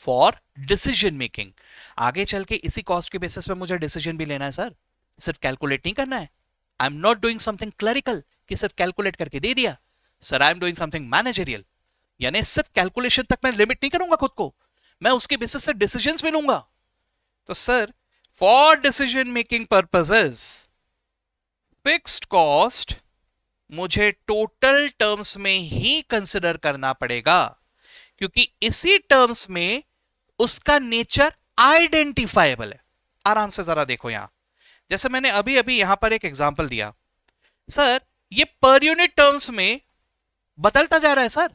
for decision making, आगे चल के इसी कॉस्ट के बेसिस पे मुझे डिसीजन भी लेना है सर, सिर्फ कैलकुलेट नहीं करना है. आई am not doing something clerical कि सिर्फ कैलकुलेट करके दे दिया. Sir I am doing something managerial, यानी सिर्फ कैलकुलेशन तक मैं लिमिट नहीं करूंगा खुद को, मैं उसके बेसिस से डिसीजंस भी लूंगा. तो sir for decision making purposes fixed cost मुझे टोटल टर्म्स में ही कंसिडर करना पड़ेगा, क्योंकि इसी टर्म्स में उसका नेचर आइडेंटिफाइबल है. आराम से जरा देखो यहां, जैसे मैंने अभी अभी यहां पर एक एग्जांपल दिया. सर ये पर यूनिट टर्म्स में बदलता जा रहा है सर.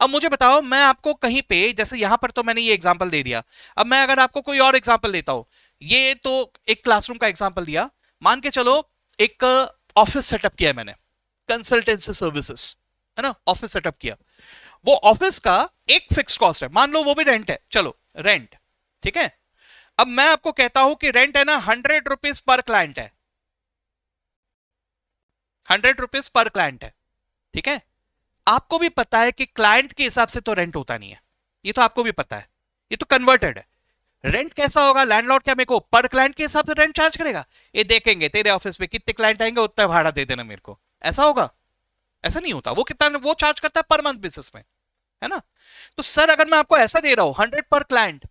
अब मुझे बताओ, मैं आपको कहीं पे, जैसे यहां पर तो मैंने ये एग्जांपल दे दिया, अब मैं अगर आपको कोई और एग्जांपल देता हूं, ये तो एक क्लासरूम का एग्जांपल दिया, मान के चलो एक ऑफिस सेटअप किया मैंने, कंसल्टेंसी सर्विसेज, है ना, ऑफिस सेटअप किया. वो ऑफिस का एक फिक्स कॉस्ट है, मान लो वो भी रेंट है, चलो रेंट. ठीक है, अब मैं आपको कहता हूं कि रेंट है ना 100 रुपीज पर क्लाइंट है, 100 रुपीज पर क्लाइंट है. ठीक है, आपको भी पता है कि क्लाइंट के हिसाब से तो रेंट होता नहीं है, ये तो आपको भी पता है, ये तो कन्वर्टेड है. रेंट कैसा होगा, लैंडलॉर्ड क्या मेरे को पर क्लाइंट के हिसाब से रेंट चार्ज करेगा, ये देखेंगे तेरे ऑफिस में कितने क्लाइंट आएंगे उतना भाड़ा दे देना मेरे को, ऐसा होगा? ऐसा नहीं होता. वो कितना वो चार्ज करता है पर मंथ बेसिस में, है ना. तो सर अगर मैं आपको ऐसा दे रहा हूं 100 पर client,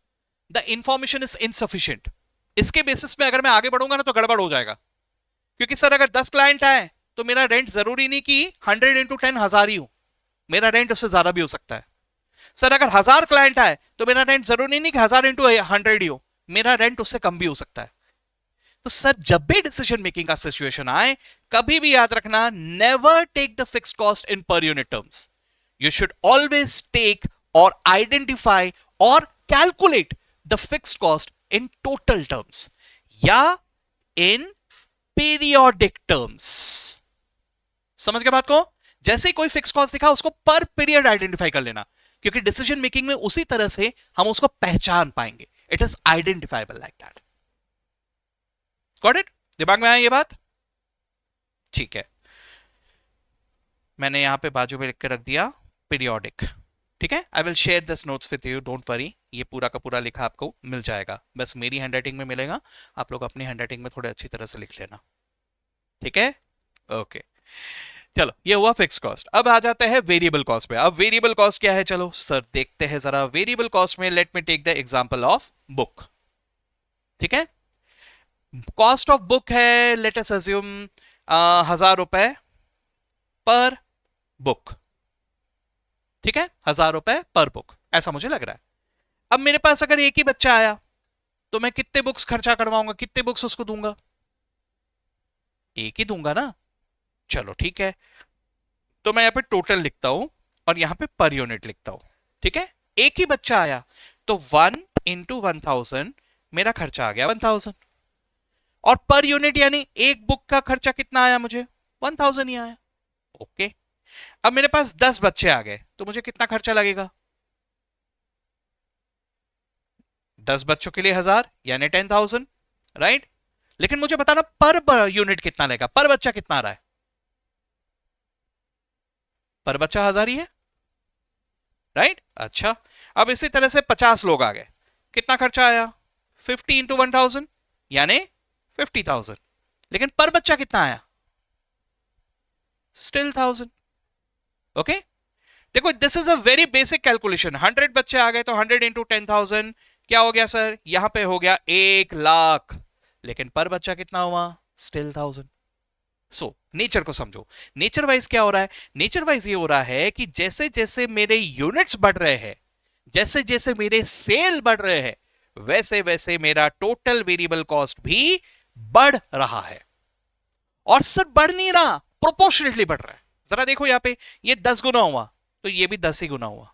the information is insufficient, इसके बेसिस पे अगर मैं आगे बढ़ूंगा ना तो गड़बड़ हो जाएगा. क्योंकि सर अगर 10 क्लाइंट आए तो मेरा रेंट जरूरी नहीं कि 100 इंटू 10 1000 ही हो, मेरा रेंट उससे ज्यादा भी हो सकता है. सर अगर 1000 क्लाइंट आए तो मेरा रेंट जरूरी नहीं कि 1000 इंटू 100 ही हो, मेरा रेंट उससे कम भी हो सकता है. तो सर जब भी डिसीजन मेकिंग का सिचुएशन आए, कभी भी याद रखना, never take the fixed cost in per unit terms. You should always take or identify or calculate the fixed cost in total terms या in periodic terms. समझ गए बात को? जैसे ही कोई फिक्स कॉस्ट दिखा उसको पर पीरियड आइडेंटिफाई कर लेना, क्योंकि डिसीजन मेकिंग में उसी तरह से हम उसको पहचान पाएंगे. It is identifiable like that. Got it? दिमाग में आया ये बात? ठीक है, मैंने यहां पे बाजू में लिख के रख दिया पीरियोडिक. ठीक है, I will share this notes with you, don't worry, ये पूरा का पूरा लिखा आपको मिल जाएगा, बस मेरी हैंडराइटिंग में मिलेगा, आप लोग अपनी हैंडराइटिंग में थोड़े अच्छी तरह से लिख लेना. ठीक है, ओके. चलो ये हुआ फिक्स कॉस्ट. अब आ जाते हैं वेरिएबल कॉस्ट पे. अब वेरिएबल कॉस्ट क्या है, चलो सर देखते हैं जरा. वेरिएबल कॉस्ट में let me take the example of book. ठीक है, कॉस्ट ऑफ बुक है, लेट अस अज्यूम 1000 रुपए पर बुक. ठीक है, 1000 रुपए पर बुक, ऐसा मुझे लग रहा है. अब मेरे पास अगर एक ही बच्चा आया तो मैं कितने बुक्स खर्चा करवाऊंगा, कितने बुक्स उसको दूंगा? एक ही दूंगा ना. चलो ठीक है, तो मैं यहां पे टोटल लिखता हूं और यहां पे पर यूनिट लिखता हूं, ठीक है। एक ही बच्चा आया तो 1 इंटू 1000 मेरा खर्चा आ गया 1000, और पर यूनिट यानी एक बुक का खर्चा कितना आया मुझे 1000 ही आया। ओके, अब मेरे पास 10 बच्चे आ गए तो मुझे कितना खर्चा लगेगा, 10 बच्चों के लिए 1000 यानी 10,000, राइट। लेकिन मुझे बताना पर यूनिट कितना लगेगा, पर बच्चा कितना आ रहा है, पर बच्चा 1000 ही है, राइट। अच्छा, अब इसी तरह से 50 लोग आ गए, कितना खर्चा आया 50 इंटू 1000 यानी 50,000, लेकिन पर बच्चा कितना आया स्टिल 1000। ओके, देखो this is a very basic calculation. 100 बच्चे आ गए तो 100 इंटू 10,000 क्या हो गया सर, यहां पे हो गया 1,00,000, लेकिन पर बच्चा कितना हुआ स्टिल 1000। सो नेचर को समझो, नेचर वाइज क्या हो रहा है, नेचर वाइज ये हो रहा है कि जैसे जैसे मेरे यूनिट्स बढ़ रहे हैं, जैसे जैसे मेरे सेल बढ़ रहे हैं, वैसे वैसे मेरा टोटल वेरिएबल कॉस्ट भी बढ़ रहा है। और सर बढ़ नहीं रहा, प्रोपोर्शनेटली बढ़ रहा है। जरा देखो यहां पे, ये 10 गुना हुआ तो ये भी 10 ही गुना हुआ।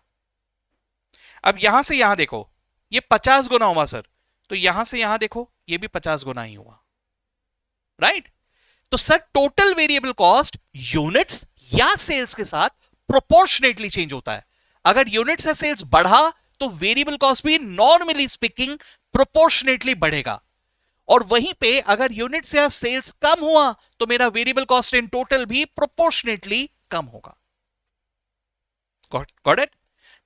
अब यहां से यहां देखो, ये 50 गुना हुआ सर, तो यहां से यहां देखो ये भी 50 गुना ही हुआ, राइट। तो sir total variable cost units या सेल्स के साथ प्रोपोर्शनेटली चेंज होता है। अगर यूनिट्स या सेल्स बढ़ा तो वेरिएबल कॉस्ट भी नॉर्मली स्पीकिंग प्रोपोर्शनेटली बढ़ेगा, और वहीं पे अगर यूनिट्स या सेल्स कम हुआ तो मेरा वेरिएबल कॉस्ट इन टोटल भी प्रोपोर्शनेटली कम होगा। Got it.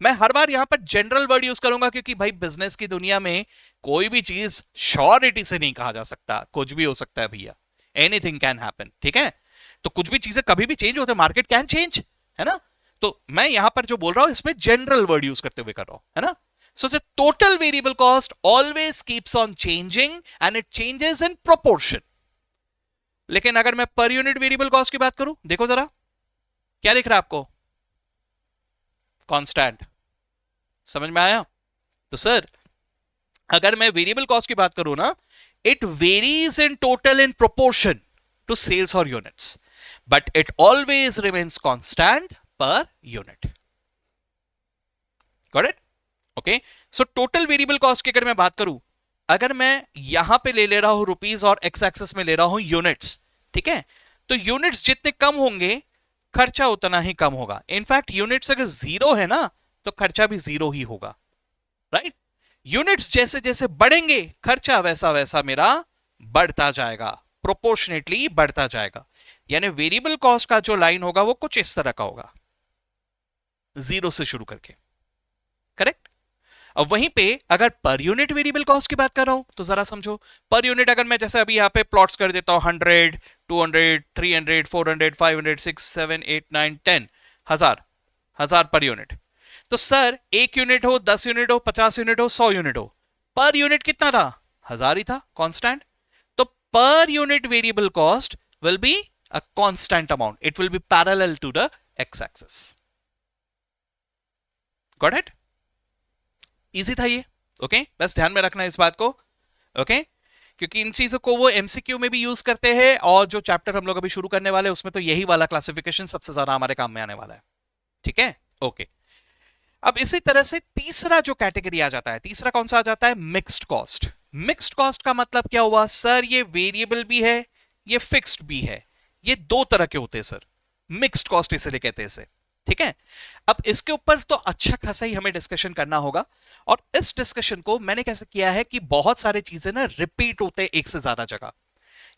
मैं हर बार यहां पर जनरल वर्ड यूज करूंगा क्योंकि भाई बिजनेस की दुनिया में कोई भी चीज श्योरिटी से नहीं कहा जा सकता, कुछ भी हो सकता है भैया, एनीथिंग कैन हैपन, ठीक है। तो कुछ भी चीजें कभी भी चेंज होते हैं, मार्केट कैन चेंज, है ना। तो मैं यहां पर जो बोल रहा हूं इसमें जनरल वर्ड यूज करते हुए कर रहा हूं, है ना। So the total variable cost always keeps on changing and it changes in proportion. लेकिन अगर मैं पर यूनिट वेरिएबल कॉस्ट की बात करूं, देखो जरा क्या दिख रहा है आपको, कांस्टेंट, समझ में आया। तो सर अगर मैं वेरिएबल कॉस्ट की बात करूं ना, it varies in total in proportion to sales और units, but it always remains constant per unit. Got it. Okay, so total variable cost की अगर मैं बात करूं, अगर मैं यहां पे ले रहा हूं रुपीस और एक्स एक्सेस में ले रहा हूं यूनिट्स, ठीक है, तो यूनिट्स जितने कम होंगे खर्चा उतना ही कम होगा। इनफैक्ट यूनिट्स अगर जीरो है ना तो खर्चा भी जीरो ही होगा, राइट। यूनिट्स जैसे जैसे बढ़ेंगे खर्चा वैसा वैसा मेरा बढ़ता जाएगा, प्रोपोर्शनेटली बढ़ता जाएगा। यानी वेरिएबल कॉस्ट का जो लाइन होगा वो कुछ इस तरह का होगा, जीरो से शुरू करके, करेक्ट। अब वहीं पे अगर पर यूनिट वेरिएबल कॉस्ट की बात कर रहा हूं तो जरा समझो, पर यूनिट अगर मैं जैसे अभी यहां पे प्लॉट्स कर देता हूं 100, 200, 300, 400, 500, 6, 7, 8, 9, 10, 1000 पर यूनिट। तो सर 1 यूनिट हो, 10 यूनिट हो, 50 यूनिट हो, 100 यूनिट हो, पर यूनिट कितना था 1000 ही था, कांस्टेंट। तो per unit variable cost will be a constant amount, it will be parallel to the x axis. Got it. Easy था ये, ओके। बस ध्यान में रखना इस बात को, ओके, क्योंकि इन चीजों को वो एमसीक्यू में भी यूज करते हैं, और जो चैप्टर हम लोग अभी शुरू करने वाले हैं उसमें तो यही वाला क्लासिफिकेशन सबसे ज्यादा हमारे काम में आने वाला है, ठीक है, ओके। अब इसी तरह से तीसरा जो कैटेगरी आ जाता है, तीसरा कौन सा आ जाता है, मिक्स्ड कॉस्ट। मिक्स्ड कॉस्ट का मतलब क्या हुआ सर, ये वेरिएबल भी है ये फिक्स्ड भी है, ये दो तरह के होते हैं सर, मिक्स्ड कॉस्ट इसलिए कहते हैं इसे, ठीक है। अब इसके ऊपर तो अच्छा खासा ही हमें डिस्कशन करना होगा, और इस डिस्कशन को मैंने कैसे किया है कि बहुत सारी चीजें ना रिपीट होते हैं एक से ज्यादा जगह।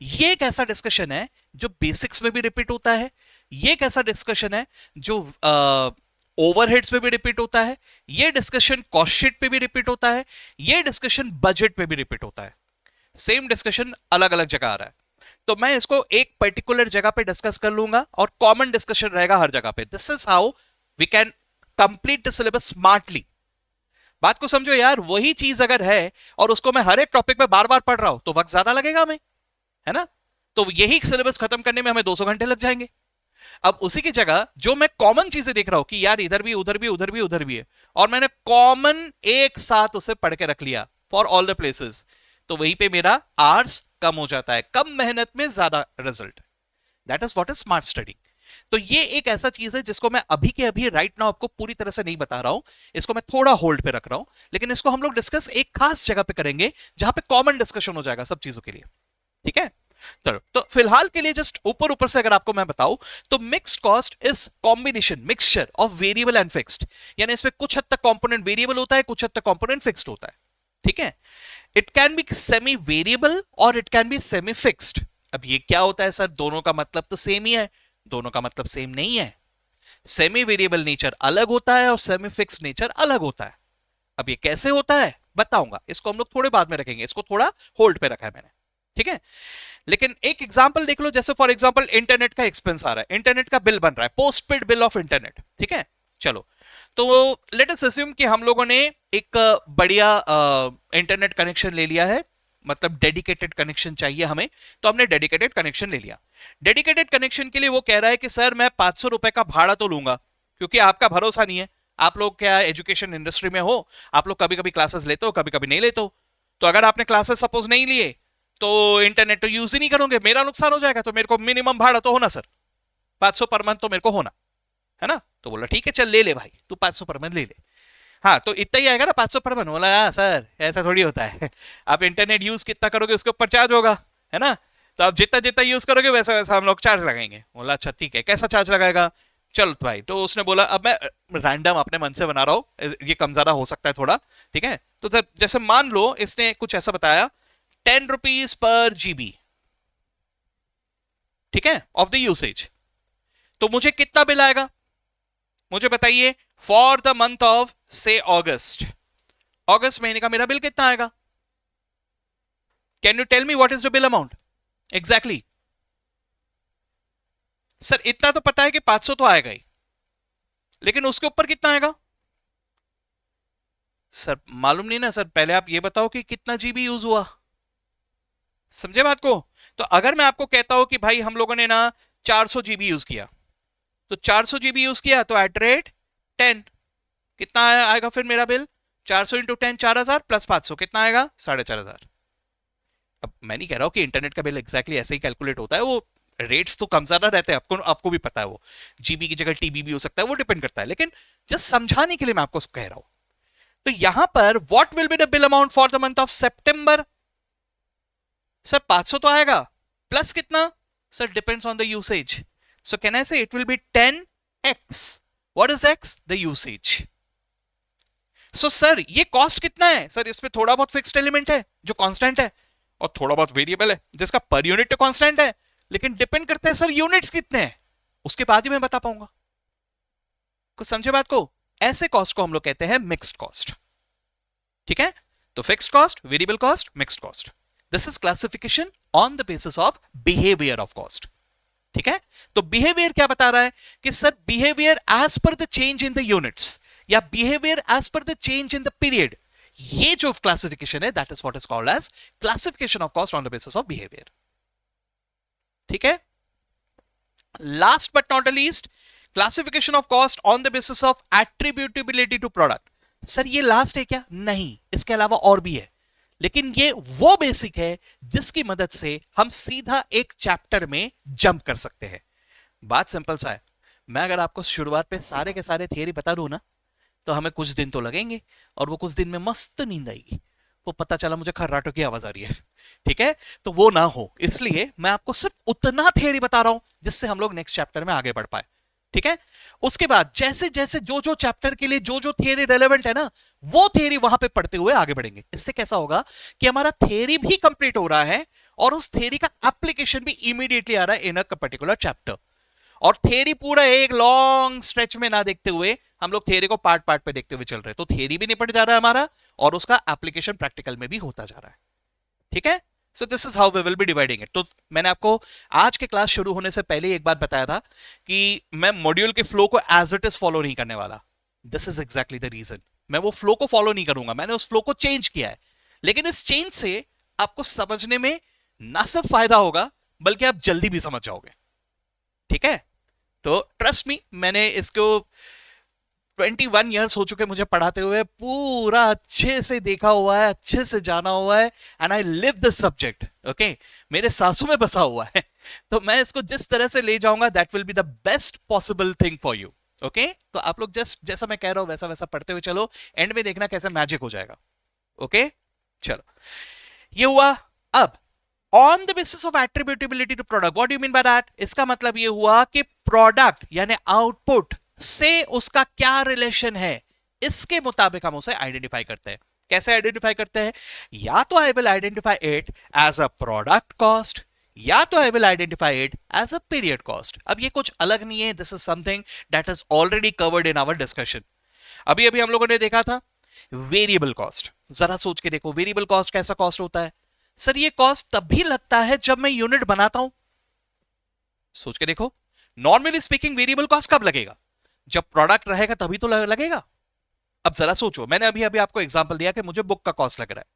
ये एक ऐसा डिस्कशन है जो बेसिक्स में भी रिपीट होता है, ये एक ऐसा डिस्कशन है जो ओवरहेड्स पे भी रिपीट होता है, ये डिस्कशन कॉस्ट शीट पे भी रिपीट होता है, ये डिस्कशन बजट पे भी रिपीट होता है। सेम डिस्कशन अलग अलग जगह आ रहा है, तो मैं इसको एक पर्टिकुलर जगह पे डिस्कस कर लूंगा और कॉमन डिस्कशन रहेगा हर जगह पे। This is how we can complete the syllabus smartly. बात को समझो यार, वही चीज अगर है और उसको मैं हर एक टॉपिक पे बार बार पढ़ रहा हूं तो वक्त ज्यादा लगेगा हमें, है ना। तो यही सिलेबस खत्म करने में हमें 200 घंटे लग जाएंगे। अब उसी की जगह जो मैं कॉमन चीजें देख रहा हूं कि यार इधर भी उधर भी उधर भी उधर भी है, और मैंने कॉमन एक साथ उसे पढ़ के रख लिया फॉर ऑल द प्लेसेस, तो वहीं पे मेरा आवर्स कम हो जाता है, कम मेहनत में ज्यादा result. That is what is smart study. तो ये एक ऐसा चीज है जिसको मैं अभी के अभी राइट नाउ आपको पूरी तरह से नहीं बता रहा हूं, इसको मैं थोड़ा होल्ड पे रख रहा हूं, लेकिन इसको हम लोग डिस्कस एक खास जगह पे करेंगे जहां पे कॉमन डिस्कशन हो जाएगा सब चीजों के लिए। ठीक है, चलो तो फिलहाल के लिए जस्ट ऊपर ऊपर से अगर आपको मैं बताऊं तो mixed cost is combination mixture of variable and fixed, यानी इसमें कुछ हद तक कंपोनेंट वेरिएबल होता है, कुछ हद तक कंपोनेंट फिक्स्ड होता है। ठीक है, it can be semi variable और it can be semi fixed. अब ये क्या होता है सर, दोनों का मतलब तो सेम ही है, दोनों का मतलब सेम नहीं है। सेमी वेरिएबल नेचर अलग होता है और सेमी फिक्स्ड नेचर अलग होता है। अब ये कैसे होता है बताऊंगा, इसको हम लोग थोड़े बाद में रखेंगे, इसको थोड़ा होल्ड पे रखा है मैंने। ठीक है, लेकिन एक एग्जांपल देख लो, जैसे फॉर एग्जांपल इंटरनेट का एक्सपेंस आ रहा है, इंटरनेट का बिल बन रहा है, पोस्टपेड बिल ऑफ इंटरनेट। ठीक है, चलो तो लेट अस अज्यूम कि हम लोगों ने एक बढ़िया इंटरनेट कनेक्शन ले लिया है, मतलब डेडिकेटेड कनेक्शन चाहिए हमें, तो हमने डेडिकेटेड कनेक्शन ले लिया। डेडिकेटेड कनेक्शन के लिए वो कह रहा है कि सर मैं 500 रुपए का भाड़ा तो लूंगा, क्योंकि आपका भरोसा नहीं है, आप लोग क्या एजुकेशन इंडस्ट्री में हो, आप लोग कभी कभी क्लासेस लेते हो कभी कभी नहीं लेते हो, तो अगर आपने क्लासेस सपोज नहीं लिए तो इंटरनेट तो यूज ही नहीं करोगे, मेरा नुकसान हो जाएगा, तो मेरे को मिनिमम भाड़ा तो होना सर, 500 पर मंथ तो मेरे को होना है ना। तो बोला ठीक है चल ले ले भाई, तू 500 पर मंथ ले ले। हाँ तो इतना ही आएगा ना 500 पर मंथ। बोला हाँ सर ऐसा थोड़ी होता है, आप इंटरनेट यूज कितना करोगे उसके ऊपर चार्ज होगा, है ना, तो आप जितना जितना यूज करोगे वैसा वैसा हम लोग चार्ज लगाएंगे। बोला अच्छा ठीक है, कैसा चार्ज लगाएगा, चल भाई। तो उसने बोला, अब मैं रैंडम अपने मन से बना रहा हूँ, ये कम ज्यादा हो सकता है थोड़ा, ठीक है, तो सर जैसे मान लो इसने कुछ ऐसा बताया 10 रुपीज पर जीबी, ठीक है, ऑफ द यूसेज, तो मुझे कितना बिल आएगा मुझे बताइए, फॉर द मंथ ऑफ से अगस्त, अगस्त महीने का मेरा बिल कितना आएगा, can you tell me what is the bill amount exactly. Sir इतना तो पता है कि 500 तो आएगा ही, लेकिन उसके ऊपर कितना आएगा सर मालूम नहीं ना सर, पहले आप ये बताओ कि कितना जीबी यूज हुआ, समझे बात को। तो अगर मैं आपको कहता हूं कि भाई हम लोगों ने ना 400 जीबी यूज किया, तो 400 जीबी यूज किया तो एट रेट 10 कितना आएगा फिर मेरा बिल, 400 इंटू 10 4000 प्लस 500 कितना आएगा 4500। अब मैं नहीं कह रहा हूं कि इंटरनेट का बिल एग्जैक्टली ऐसे ही कैलकुलेट होता है, वो रेट्स तो कम ज्यादा रहते हैं, आपको आपको भी पता है, वो जीबी की जगह टीबी भी हो सकता है, वो डिपेंड करता है, लेकिन जस्ट समझाने के लिए मैं आपको कह रहा हूं। तो यहां पर what will be the bill amount for the month of September, sir 500 तो आएगा प्लस कितना, sir depends on the usage, so can I say it will be 10x, what is x, the usage. So sir ये cost कितना है, sir इसमें थोड़ा बहुत fixed element है जो कांस्टेंट है और थोड़ा बहुत वेरिएबल है जिसका पर यूनिट तो कांस्टेंट है, लेकिन डिपेंड करता है सर यूनिट्स कितने हैं, उसके बाद ही मैं बता पाऊंगा। कुछ समझे बात को, ऐसे कॉस्ट को हम लोग कहते हैं मिक्स्ड कॉस्ट। ठीक है, तो fixed cost, variable cost, mixed cost, this is classification on the basis of behaviour of cost. ठीक है, तो बिहेवियर क्या बता रहा है कि sir behaviour as per the change in the units या behaviour as per the change in the period, ये जो क्लासिफिकेशन है that is what is called as classification of cost on the basis of behaviour. ठीक है, last but not the least, classification of cost on the basis of attributability to product. Sir ये last है क्या, नहीं, इसके अलावा और भी है, लेकिन ये वो बेसिक है जिसकी मदद से हम सीधा एक चैप्टर में जंप कर सकते हैं। बात सिंपल सा है, मैं अगर आपको शुरुआत पे सारे के सारे थियरी बता दूं ना, तो हमें कुछ दिन तो लगेंगे और वो कुछ दिन में मस्त नींद आएगी, वो पता चला मुझे खर्राटों की आवाज आ रही है। ठीक है, तो वो ना हो इसलिए मैं आपको सिर्फ उतना थियरी बता रहा हूं जिससे हम लोग नेक्स्ट चैप्टर में आगे बढ़ पाए। ठीक है, उसके बाद जैसे जैसे जो जो चैप्टर के लिए जो जो थियरी रेलेवेंट है ना, वो थियरी वहां पे पढ़ते हुए आगे बढ़ेंगे। इससे कैसा होगा कि हमारा थियरी भी कंप्लीट हो रहा है और उस थियरी का एप्लीकेशन भी इमीडिएटली आ रहा है इन अ पर्टिकुलर चैप्टर। और थियरी पूरा एक लॉन्ग स्ट्रेच में ना देखते हुए हम लोग थियरी को पार्ट पार्ट पे देखते हुए चल रहे हैं, तो थियरी भी निपट जा रहा है हमारा और उसका एप्लीकेशन प्रैक्टिकल में भी होता जा रहा है। ठीक है, so this is how we will be dividing it. तो मैंने आपको आज के क्लास शुरू होने से पहले एक बात बताया था कि मैं मॉड्यूल के फ्लो को एज इट इज फॉलो नहीं करने वाला। This is exactly the reason, मैं वो फ्लो को फॉलो नहीं करूंगा, मैंने उस फ्लो को चेंज किया है, लेकिन इस चेंज से आपको समझने में ना सिर्फ फायदा होगा बल्कि आप जल्दी भी समझ जाओगे। ठीक है, तो ट्रस्ट मी, मैंने इसको 21 ईयर्स हो चुके मुझे पढ़ाते हुए, पूरा अच्छे से देखा हुआ है, अच्छे से जाना हुआ है, and I live this subject. Okay, मेरे सांसों में बसा हुआ है, तो मैं इसको जिस तरह से ले जाऊंगा that will be the best possible thing for you. Okay, तो आप लोग जस्ट जैसा मैं कह रहा हूं वैसा वैसा पढ़ते हुए चलो, एंड में देखना कैसे मैजिक हो जाएगा। ओके, चलो ये हुआ। अब on the basis of attributability to product, what do you mean by that? इसका मतलब ये हुआ कि प्रोडक्ट यानी आउटपुट से उसका क्या रिलेशन है, इसके मुताबिक हम उसे आइडेंटिफाई करते हैं। कैसे आइडेंटिफाई करते हैं? या तो I will identify it as a product cost, या तो I will identify it as a period cost. अब ये कुछ अलग नहीं है, this is something that is already covered in our discussion. अभी अभी हम लोगों ने देखा था वेरिएबल कॉस्ट। जरा सोच के देखो, वेरिएबल कॉस्ट कैसा कॉस्ट होता है? सर ये कॉस्ट तभी लगता है जब मैं यूनिट बनाता हूं। सोच के देखो, नॉर्मली स्पीकिंग वेरिएबल कॉस्ट कब लगेगा? जब प्रोडक्ट रहेगा तभी तो लगेगा। अब जरा सोचो, मैंने अभी अभी आपको एग्जांपल दिया कि मुझे बुक का कॉस्ट लग रहा है।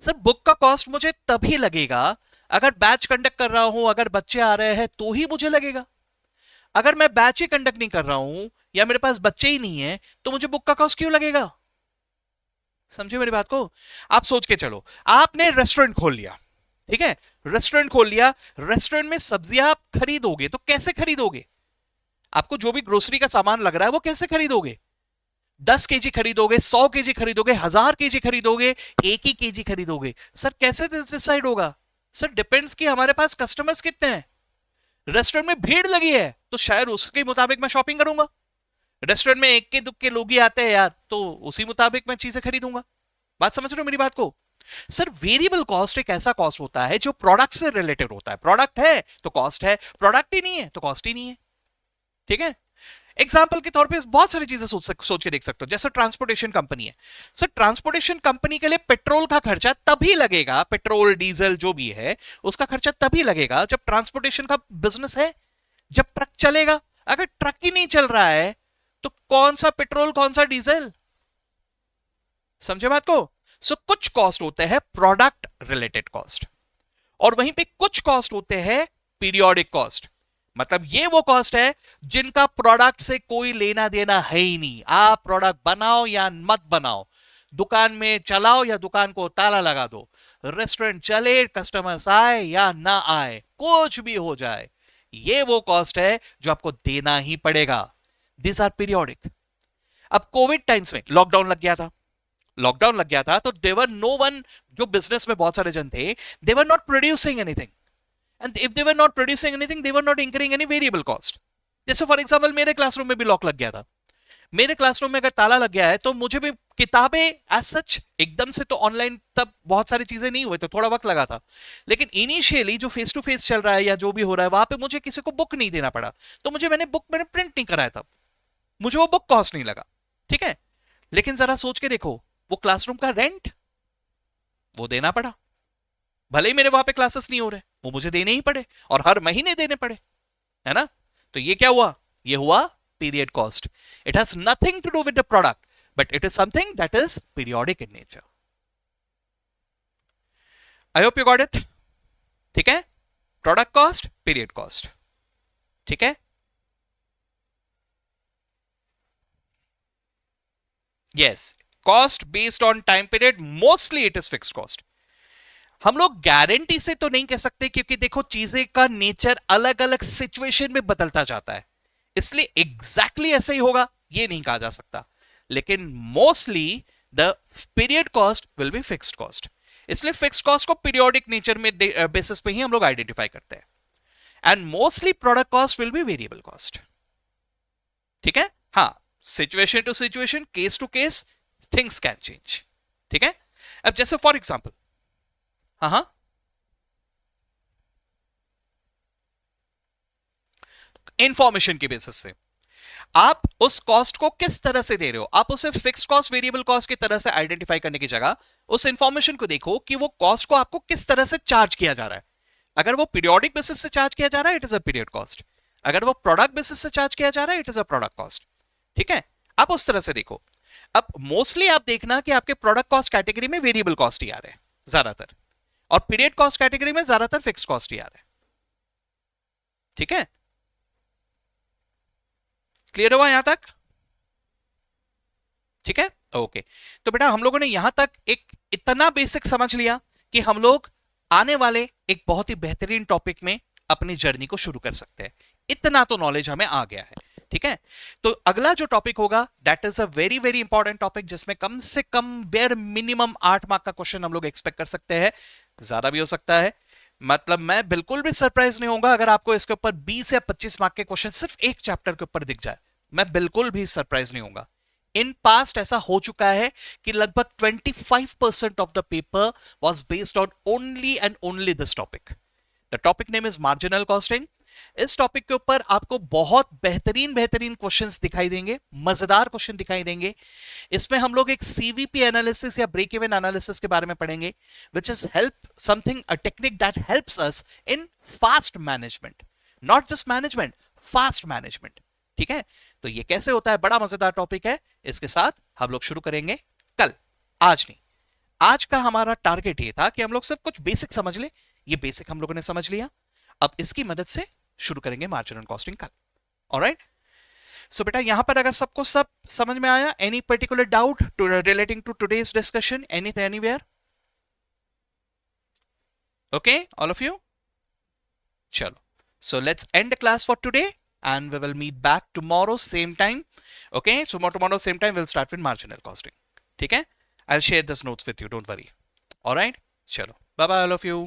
सर बुक का कॉस्ट मुझे तभी लगेगा अगर बैच कंडक्ट कर रहा हूं, अगर बच्चे आ रहे हैं तो ही मुझे लगेगा। अगर मैं बैच ही कंडक्ट नहीं कर रहा हूं या मेरे पास बच्चे ही नहीं है तो मुझे बुक का कॉस्ट क्यों लगेगा? समझे मेरी बात को? आप सोच के चलो, आपने रेस्टोरेंट खोल लिया, ठीक है, रेस्टोरेंट खोल लिया, रेस्टोरेंट में सब्जियां आप खरीदोगे तो कैसे खरीदोगे? आपको जो भी ग्रोसरी का सामान लग रहा है वो कैसे खरीदोगे? 10 केजी खरीदोगे, 100 केजी खरीदोगे, 1000 केजी खरीदोगे, एक ही केजी खरीदोगे? सर कैसे डिसाइड होगा? सर डिपेंड्स कि हमारे पास कस्टमर्स कितने हैं। रेस्टोरेंट में भीड़ लगी है तो शायद उसके मुताबिक मैं शॉपिंग करूंगा। रेस्टोरेंट में एक के दुक्के लोग ही आते हैं यार, तो उसी मुताबिक मैं चीजें खरीदूंगा। बात समझ रहे हो मेरी बात को? सर वेरिएबल कॉस्ट एक ऐसा कॉस्ट होता है जो प्रोडक्ट से रिलेटेड होता है। प्रोडक्ट है तो कॉस्ट है, प्रोडक्ट ही नहीं है तो कॉस्ट ही नहीं है। ठीक है, एग्जाम्पल के तौर पे बहुत सारी चीजें सोच के देख सकते हो। जैसे ट्रांसपोर्टेशन कंपनी है, सर ट्रांसपोर्टेशन कंपनी के लिए पेट्रोल का खर्चा तभी लगेगा, पेट्रोल डीजल जो भी है उसका खर्चा तभी लगेगा जब ट्रांसपोर्टेशन का बिजनेस है, जब ट्रक चलेगा। अगर ट्रक ही नहीं चल रहा है तो कौन सा पेट्रोल कौन सा डीजल? समझे बात को? सो कुछ कॉस्ट होते हैं प्रोडक्ट रिलेटेड कॉस्ट, और वहीं पे कुछ कॉस्ट होते हैं पीरियोडिक कॉस्ट। मतलब ये वो कॉस्ट है जिनका प्रोडक्ट से कोई लेना देना है ही नहीं। आप प्रोडक्ट बनाओ या मत बनाओ, दुकान में चलाओ या दुकान को ताला लगा दो, रेस्टोरेंट चले, कस्टमर्स आए या ना आए, कुछ भी हो जाए, ये वो कॉस्ट है जो आपको देना ही पड़ेगा। This are periodic. अब कोविड टाइम्स में लॉकडाउन लग गया था, लॉकडाउन लग गया था तो देवर नो वन, जो बिजनेस में बहुत सारे जन थे, they were not producing anything, and if they were not producing anything they were not incurring any variable cost. जैसे फॉर एग्जांपल मेरे क्लासरूम में भी लॉक लग गया था। मेरे क्लासरूम में अगर ताला लग गया है तो मुझे भी किताबें एज सच एकदम से तो ऑनलाइन, तब बहुत सारी चीजें नहीं हुए तो थोड़ा वक्त लगा था, लेकिन इनिशियली जो फेस टू फेस चल रहा है या जो भी हो रहा है वहां पे मुझे किसी को बुक नहीं देना पड़ा, तो मैंने प्रिंट नहीं कराया, तब मुझे वो बुक कॉस्ट नहीं लगा। ठीक है, लेकिन जरा सोच के देखो, वो क्लासरूम का रेंट वो देना पड़ा, भले ही मेरे वहां पे क्लासेस नहीं हो रहे, वो मुझे देने ही पड़े, और हर महीने देने पड़े, है ना? तो ये क्या हुआ? ये हुआ period cost. It has nothing to do with the product, but it is something that is periodic in nature. I hope you got it. ठीक है, प्रोडक्ट कॉस्ट, पीरियड कॉस्ट। ठीक है, yes, cost based on time period, mostly it is fixed cost. हम लोग guarantee से तो नहीं कह सकते, क्योंकि देखो चीजें का नेचर अलग अलग सिचुएशन में बदलता जाता है, इसलिए एग्जैक्टली ऐसे ही होगा ये नहीं कहा जा सकता, लेकिन mostly the period cost will be fixed cost. इसलिए फिक्स्ड कॉस्ट को पीरियोडिक नेचर में बेसिस पे ही हम लोग आइडेंटिफाई करते हैं, and mostly product cost will be variable cost. ठीक है, हाँ, situation to situation, case to case, things can change. ठीक है, अब जैसे फॉर एग्जाम्पल, हाँ हाँ, इंफॉर्मेशन की बेसिस से आप उस कॉस्ट को किस तरह से दे रहे हो, आप उसे फिक्स्ड कॉस्ट वेरिएबल कॉस्ट की तरह से आइडेंटिफाई करने की जगह उस इंफॉर्मेशन को देखो कि वो कॉस्ट को आपको किस तरह से चार्ज किया जा रहा है। अगर वो पीरियोडिक बेसिस से चार्ज किया जा रहा है, it is a period cost. अगर वो प्रोडक्ट बेसिस से चार्ज किया जा रहा है, it is a product cost. ठीक है, आप उस तरह से देखो। अब मोस्टली आप देखना कि आपके प्रोडक्ट कॉस्ट कैटेगरी में वेरिएबल कॉस्ट ही आ रहे हैं ज्यादातर, और पीरियड कॉस्ट कैटेगरी में ज्यादातर फिक्स्ड कॉस्ट ही आ रहे हैं। ठीक है, क्लियर हुआ यहां तक? ठीक है, ओके। तो बेटा हम लोगों ने यहां तक एक इतना बेसिक समझ लिया कि हम लोग आने वाले एक बहुत ही बेहतरीन टॉपिक में अपनी जर्नी को शुरू कर सकते हैं। इतना तो नॉलेज हमें आ गया है, ठीक है। तो अगला जो टॉपिक होगा that is a very very important topic, जिसमें कम से कम बेयर मिनिमम 8 मार्क का क्वेश्चन हम लोग एक्सपेक्ट कर सकते हैं, ज्यादा भी हो सकता है। मतलब मैं बिल्कुल भी सरप्राइज नहीं होऊंगा अगर आपको इसके ऊपर 20 या 25 मार्क के क्वेश्चन सिर्फ एक चैप्टर के ऊपर दिख जाए, मैं बिल्कुल भी सरप्राइज नहीं होऊंगा। इन पास्ट ऐसा हो चुका है कि लगभग 25% of the paper was based on only and only this topic. The topic name is marginal costing. इस टॉपिक के ऊपर आपको बहुत बेहतरीन बेहतरीन क्वेश्चंस दिखाई देंगे, मजेदार क्वेश्चन दिखाई देंगे। इसमें हम लोग एक सीवीपी एनालिसिस या ब्रेक इवन एनालिसिस के बारे में पढ़ेंगे, which is help something a technique that helps us in fast management, not just management, fast management, ठीक है। तो ये कैसे होता है, बड़ा मजेदार टॉपिक है। इसके साथ हम लोग शुरू करेंगे कल, आज नहीं। आज का हमारा टारगेट ये था कि हम लोग सिर्फ कुछ बेसिक समझ ले। ये बेसिक हम लोगों ने समझ लिया, अब इसकी मदद से शुरू करेंगे मार्जिनल कॉस्टिंग कल। ऑलराइट, सो बेटा यहां पर अगर सबको सब समझ में आया, any particular doubt relating to today's discussion, anything anywhere? Okay all of you, चलो, so let's end class for today and we will meet back tomorrow same time. Okay, so tomorrow same time we'll start with marginal costing. ठीक है, I'll share this notes with you, don't worry. All right, chalo, bye bye all of you.